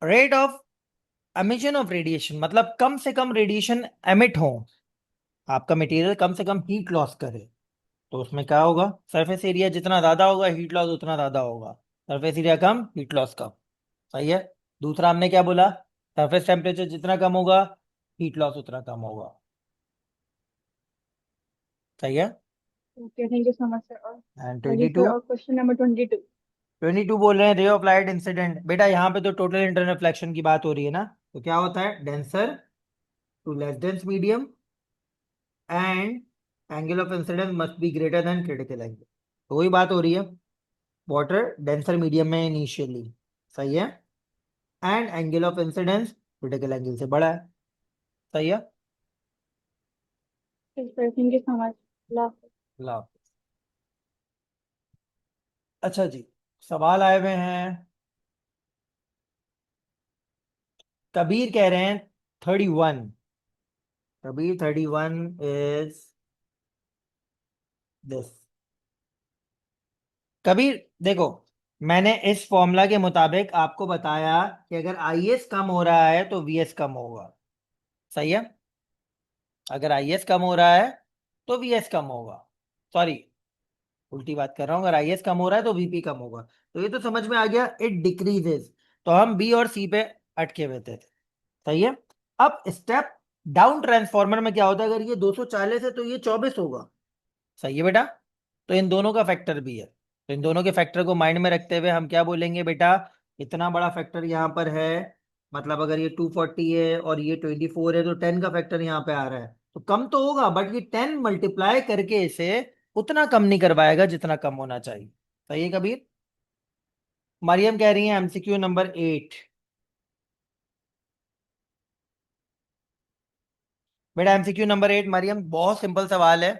[SPEAKER 1] rate of emission of radiation, मतलब कम से कम रेडिएशन एमिट हो, आपका मटेरियल कम से कम हीट लॉस करे। तो उसमें क्या होगा, सरफेस एरिया जितना ज्यादा होगा हीट लॉस उतना ज्यादा होगा, सरफेस एरिया कम हीट लॉस कम। सही है। दूसरा हमने क्या बोला, सरफेस टेम्परेचर जितना कम होगा हीट लॉस उतना कम होगा। सही है।
[SPEAKER 2] Okay, thank you so much sir. और
[SPEAKER 1] एंड
[SPEAKER 2] आगे सर,
[SPEAKER 1] 22।
[SPEAKER 2] और क्वेश्चन नंबर 22।
[SPEAKER 1] 22 बोल रहे हैं रे ऑफ लाइट इंसिडेंट। बेटा यहाँ पे तो टोटल इंटरनल रिफ्लेक्शन की बात हो रही है ना, तो क्या होता है, denser to less dense medium and angle of incidence must be greater than critical angle. तो वही बात हो रही है, वाटर डेंसर मीडियम में इनिशियली। सही है। And angle of incidence critical angle से बड़ा है। सही है।
[SPEAKER 2] Sir thank you so much. Last.
[SPEAKER 1] ला। अच्छा जी, सवाल आए हुए हैं। कबीर कह रहे हैं 31। Kabir 31 is this. कबीर देखो, मैंने इस फॉर्मूला के मुताबिक आपको बताया कि अगर आईएस कम हो रहा है तो वीएस कम होगा। सही है। अगर आईएस कम हो रहा है तो वीएस कम होगा। सॉरी, उल्टी बात कर रहा हूँ, अगर आईएस कम हो रहा है तो वीपी कम होगा। तो ये तो समझ में आ गया, इट डिक्रीजेस। तो हम बी और सी पे अटके हुए थे। सही है। अब स्टेप डाउन ट्रांसफॉर्मर में क्या होता है, अगर ये 240 है तो ये 24 होगा। सही है बेटा। तो इन दोनों का फैक्टर भी है, तो इन दोनों के फैक्टर को माइंड में रखते हुए हम क्या बोलेंगे बेटा, इतना बड़ा फैक्टर यहाँ पर है, मतलब अगर ये 240 है और ये 24 है तो 10 का फैक्टर यहाँ पे आ रहा है, तो कम तो होगा, बट ये 10 मल्टीप्लाई करके इसे उतना कम नहीं करवाएगा जितना कम होना चाहिए। सही है कबीर। मरियम कह रही है एमसीक्यू नंबर 8। बेटा एमसीक्यू नंबर 8 मरियम बहुत सिंपल सवाल है।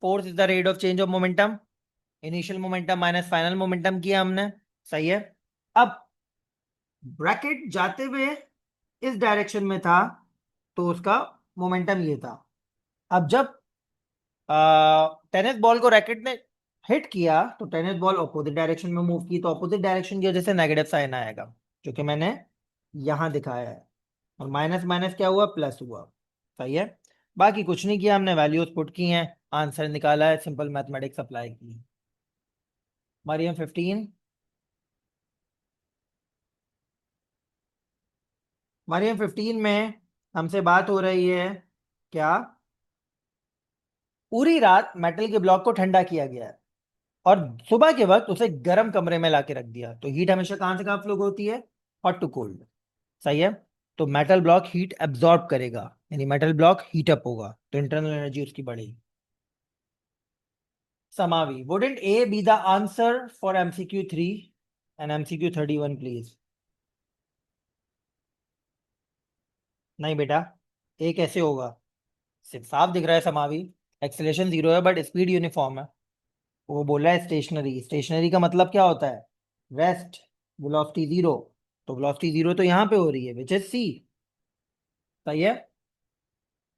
[SPEAKER 1] Force is the rate of change of momentum, initial momentum minus final momentum किया हमने। सही है। अब ब्रैकेट जाते हुए इस डायरेक्शन में था, तो उसका मोमेंटम ये था। अब जब टेनिस बॉल को रैकेट ने हिट किया तो टेनिस बॉल ऑपोजिट डायरेक्शन में मूव की, तो ऑपोजिट डायरेक्शन की वजह से नेगेटिव साइन आएगा, जो कि मैंने यहां दिखाया है। और माइनस माइनस क्या हुआ, प्लस हुआ। सही है। बाकी कुछ नहीं किया हमने, वैल्यूज पुट की हैं, आंसर निकाला है, सिंपल मैथमेटिक्स अप्लाई की है। मरियम 15। मरियम 15 में हमसे बात हो रही है क्या, पूरी रात मेटल के ब्लॉक को ठंडा किया गया है और सुबह के वक्त उसे गर्म कमरे में लाके रख दिया, तो हीट हमेशा कहां से कहां फ्लो होती है, हॉट टू कोल्ड। सही है। तो मेटल ब्लॉक हीट एब्जॉर्ब करेगा, यानी मेटल ब्लॉक हीट अप होगा, तो इंटरनल एनर्जी उसकी बढ़ेगी। समावी, wouldn't A be the answer for MCQ 3 and MCQ 31 please. नहीं बेटा, ए कैसे होगा, सिर्फ साफ दिख रहा है समावी, एक्सेलेरेशन जीरो है बट स्पीड यूनिफॉर्म है। वो बोला है स्टेशनरी, स्टेशनरी का मतलब क्या होता है, रेस्ट, वेलोसिटी जीरो। तो वेलोसिटी जीरो तो यहाँ पे हो रही है, विच इज सी। सही है।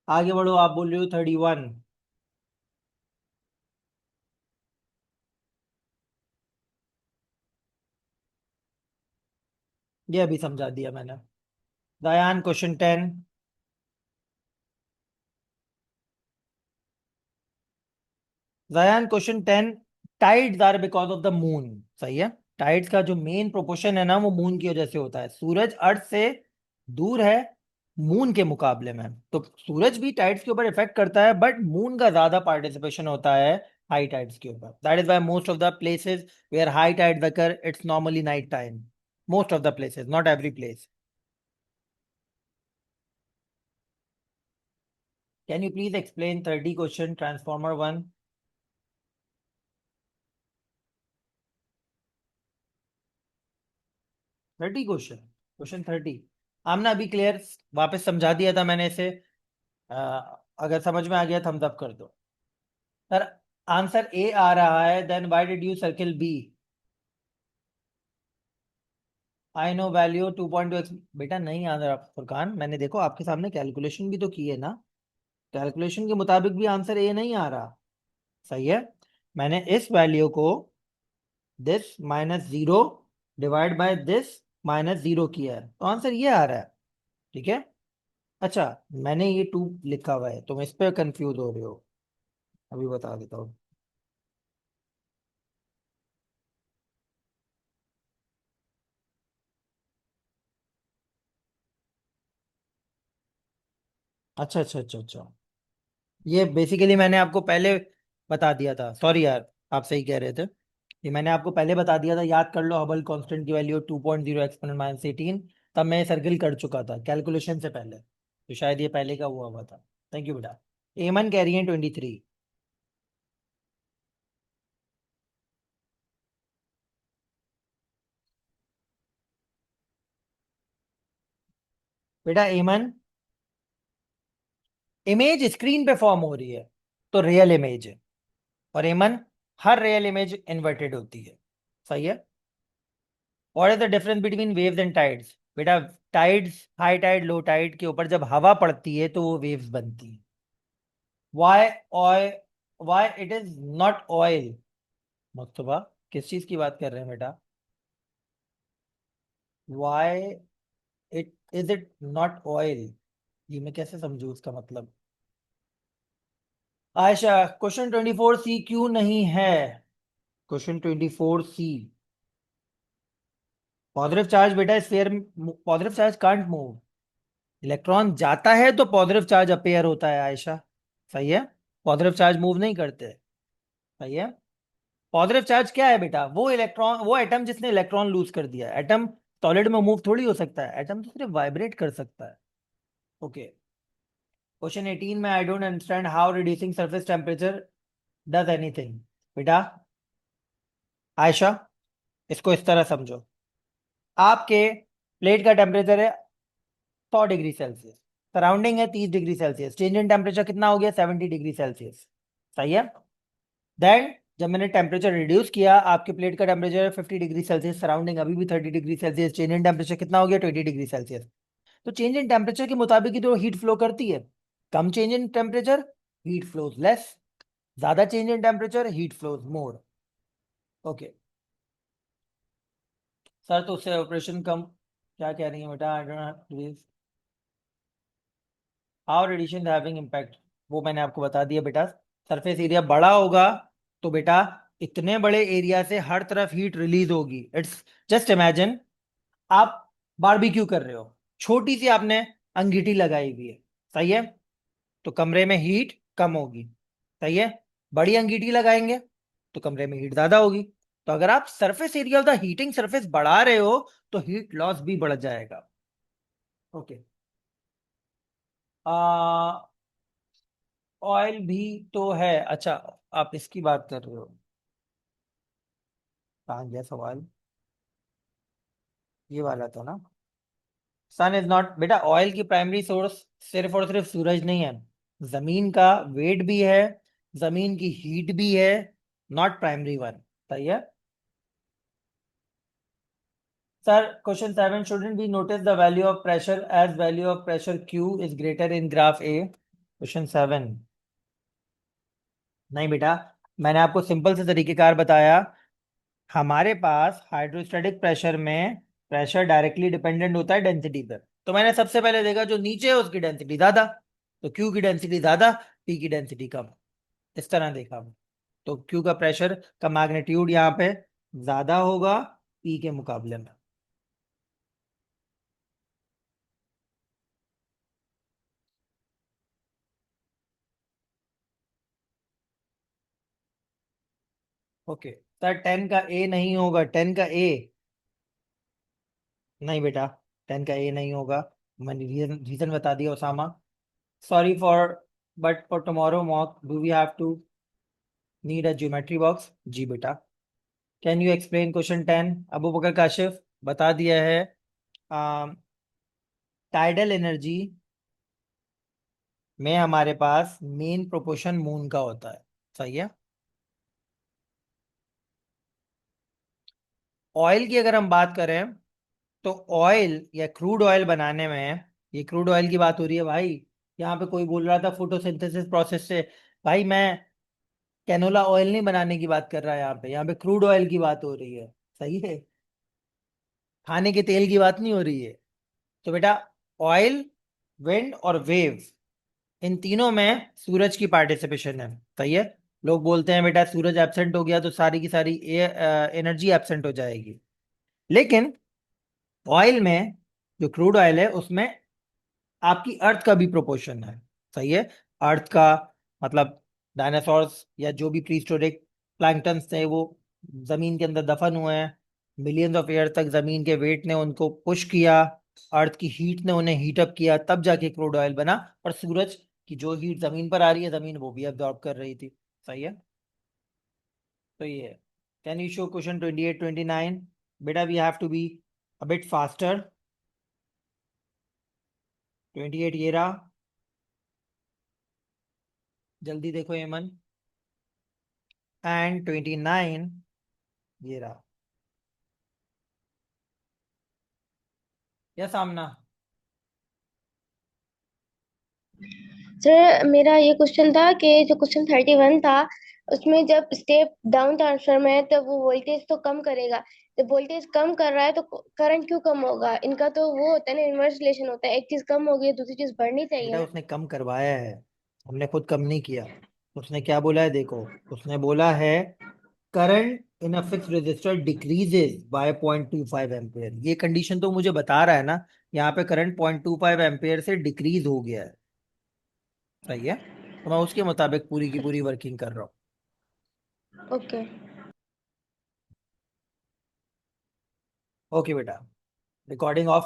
[SPEAKER 1] आगे बढ़ो, आप बोल रहे हो 31। ये अभी समझा दिया मैंने। दयान क्वेश्चन 10। जयान question 10। Tides are because of the moon. सही है। टाइड्स का जो मेन प्रोपोर्शन है ना वो मून की वजह से होता है, सूरज अर्थ से दूर है मून के मुकाबले में, तो सूरज भी टाइड्स के ऊपर इफेक्ट करता है, बट मून का ज्यादा पार्टिसिपेशन होता है हाई टाइड्स के ऊपर. That is why most of the places where high tides occur, it's normally night time. Most of the places, not every place. Can you please explain 30 question transformer 1? 30 question. Question 30. आमना अभी क्लियर वापस समझा दिया था मैंने इसे. अगर समझ में आ गया थम्स अप कर दो. सर आंसर ए आ रहा है. Then why did you circle B? I know value 2.2x. बेटा नहीं आ रहा फुरकान, मैंने देखो आपके सामने कैलकुलेशन भी तो की है ना. कैलकुलेशन के मुताबिक भी आंसर ए नहीं आ रहा. सही है. मैंने इस वैल्यू को this minus zero divide by this minus zero किया है, तो आंसर ये आ रहा है. ठीक है. अच्छा, मैंने ये टू लिखा हुआ है, तुम इस पे कंफ्यूज हो रहे हो. अभी बता देता हूँ. अच्छा अच्छा अच्छा अच्छा. ये बेसिकली मैंने आपको पहले बता दिया था. सॉरी यार, आप सही कह रहे थे. ये मैंने आपको पहले बता दिया था. याद कर लो, हबल कांस्टेंट की वैल्यू 2.0 एक्सपोनेंट माइनस 18. तब मैं सर्किल कर चुका था कैलकुलेशन से पहले, तो शायद ये पहले का हुआ था. थैंक यू बेटा. एमन कैरी है 23. बेटा एमन, इमेज स्क्रीन पे फॉर्म हो रही है तो रियल इमेज है. और एमन, हर रियल इमेज इन्वर्टेड होती है. सही है. What is the difference between waves and tides? बेटा tides, high tide low tide के ऊपर जब हवा पड़ती है तो वो वेव्स बनती है. Why oil? Why it is not oil? Mustafa, किस चीज की बात कर रहे हैं बेटा? Why it not oil? ये मैं कैसे समझू उसका मतलब? आयशा, क्वेश्चन 24 सी क्यों नहीं है? क्वेश्चन 24 सी. पॉजिटिव चार्ज बेटा sphere, positive charge can't move. Electron जाता है तो पॉजिटिव चार्ज अपेयर होता है आयशा. सही है. पॉजिटिव चार्ज मूव नहीं करते. सही है. पॉजिटिव चार्ज क्या है बेटा? वो इलेक्ट्रॉन, वो एटम जिसने इलेक्ट्रॉन लूज कर दिया. एटम सॉलिड में मूव थोड़ी हो सकता है. एटम तो सिर्फ वाइब्रेट कर सकता है. ओके. क्वेश्चन 18 में I don't understand how reducing surface temperature does anything. बेटा आयशा, इसको इस तरह समझो. आपके प्लेट का टेम्परेचर है 100 डिग्री सेल्सियस. सराउंडिंग है 30 degree Celsius. Change in temperature कितना हो गया? 70 डिग्री सेल्सियस. सही है. देन जब मैंने टेम्परेचर रिड्यूस किया, आपके प्लेट का टेम्परेचर है 50 डिग्री सेल्सियस. सराउंडिंग अभी भी 30 degree Celsius. Change in temperature कितना हो गया? 20 डिग्री सेल्सियस. तो चेंज इन टेम्परेचर के मुताबिक ही तो हीट फ्लो करती है. कम change in temperature, heat flows less. ज्यादा change in temperature, heat flows more. Okay. Sir तो उससे ऑपरेशन कम, क्या कह रही है बेटा? I don't please. How radiation having impact? वो मैंने आपको बता दिया बेटा. सरफेस एरिया बड़ा होगा तो बेटा इतने बड़े एरिया से हर तरफ हीट रिलीज होगी. इट्स जस्ट इमेजिन, आप बारबेक्यू कर रहे हो, छोटी सी आपने अंगीठी लगाई हुई है. सही है. तो कमरे में हीट कम होगी. सही है. बड़ी अंगीठी लगाएंगे तो कमरे में हीट ज्यादा होगी. तो अगर आप surface area of the heating surface बढ़ा रहे हो तो हीट लॉस भी बढ़ जाएगा. ओके. ऑयल भी तो है. अच्छा, आप इसकी बात कर रहे हो. कहाँ गया सवाल? ये वाला था ना. सन इज नॉट. बेटा ऑयल की प्राइमरी सोर्स सिर्फ और सिर्फ सूरज नहीं है. जमीन का वेट भी है, जमीन की हीट भी है. Not primary one. सही है. Sir question 7, shouldn't be notice the value of pressure as value of pressure Q is greater in graph A. Question 7. नहीं बेटा, मैंने आपको सिंपल से तरीकेकार बताया. हमारे पास हाइड्रोस्टैटिक प्रेशर में प्रेशर डायरेक्टली डिपेंडेंट होता है डेंसिटी पर. तो मैंने सबसे पहले देखा जो नीचे है उसकी डेंसिटी ज्यादा, तो क्यू की डेंसिटी ज्यादा, पी की डेंसिटी कम. इस तरह देखा. तो क्यू का प्रेशर का मैग्नीट्यूड यहाँ पे ज्यादा होगा पी के मुकाबले में. ओके सर 10 का ए नहीं होगा, 10 का ए नहीं बेटा, 10 का ए नहीं होगा। मैंने रीजन रीजन बता दिया Usama. Sorry for, but for tomorrow mock do we have to need a geometry box? जी बेटा। Can you explain question 10? Abu Bakar Kashif बता दिया है। टाइडल एनर्जी में हमारे पास मेन प्रोपोर्शन मून का होता है, सही है। ऑयल की अगर हम बात करें तो ऑयल या क्रूड ऑयल बनाने में, ये क्रूड ऑयल की बात हो रही है भाई। यहाँ पे कोई बोल रहा था फोटोसिंथेसिस प्रोसेस से, भाई मैं कैनोला ऑयल नहीं बनाने की बात कर रहा है, यहाँ पे क्रूड ऑयल की बात हो रही है, सही है। खाने के तेल की बात नहीं हो रही है। तो बेटा ऑयल, विंड और वेव, इन तीनों में सूरज की पार्टिसिपेशन है, सही है। लोग बोलते हैं बेटा सूरज एब्सेंट हो गया तो सारी की सारी एनर्जी एब्सेंट हो जाएगी, लेकिन ऑयल में, जो क्रूड ऑयल है उसमें आपकी अर्थ का भी प्रोपोर्शन है, सही है। अर्थ का मतलब डायनासोर्स या जो भी प्रीहिस्टोरिक प्लैंक्टन्स थे वो जमीन के अंदर दफन हुए हैं। मिलियंस ऑफ ईयर तक जमीन के वेट ने उनको पुश किया, अर्थ की हीट ने उन्हें हीट अप किया, तब जाके क्रूड ऑयल बना। और सूरज की जो हीट जमीन पर आ रही है, जमीन वो भी एब्जॉर्ब कर रही थी, सही है। तो ये है। Can you show question 28 29? बेटा we have to be a bit faster. 28 ये रहा, जल्दी देखो एमन। एंड 29 ये रहा, या सामना।
[SPEAKER 3] सर मेरा ये क्वेश्चन था कि जो क्वेश्चन 31 था उसमें जब स्टेप डाउन ट्रांसफार्मर है तो वो वोल्टेज तो कम करेगा। जब वोल्टेज कम कर रहा है तो करंट क्यों कम होगा? इनका तो वो होता है ना, इनवर्स रिलेशन होता है, एक चीज कम होगी दूसरी चीज बढ़नी चाहिए
[SPEAKER 1] बेटा
[SPEAKER 3] ना।
[SPEAKER 1] उसने कम करवाया है, हमने खुद कम नहीं किया। उसने क्या बोला है देखो, उसने बोला है current in a fix register decreases by 0.25 ampere. ये कंडीशन तो मुझे बता रहा है ना, यहाँ पे करंट 0.25 एम्पेयर से डिक्रीज हो गया है, सही है। तो मैं उसके मुताबिक पूरी की पूरी वर्किंग कर रहा हूँ।
[SPEAKER 3] ओके।
[SPEAKER 1] ओके बेटा, रिकॉर्डिंग ऑफ।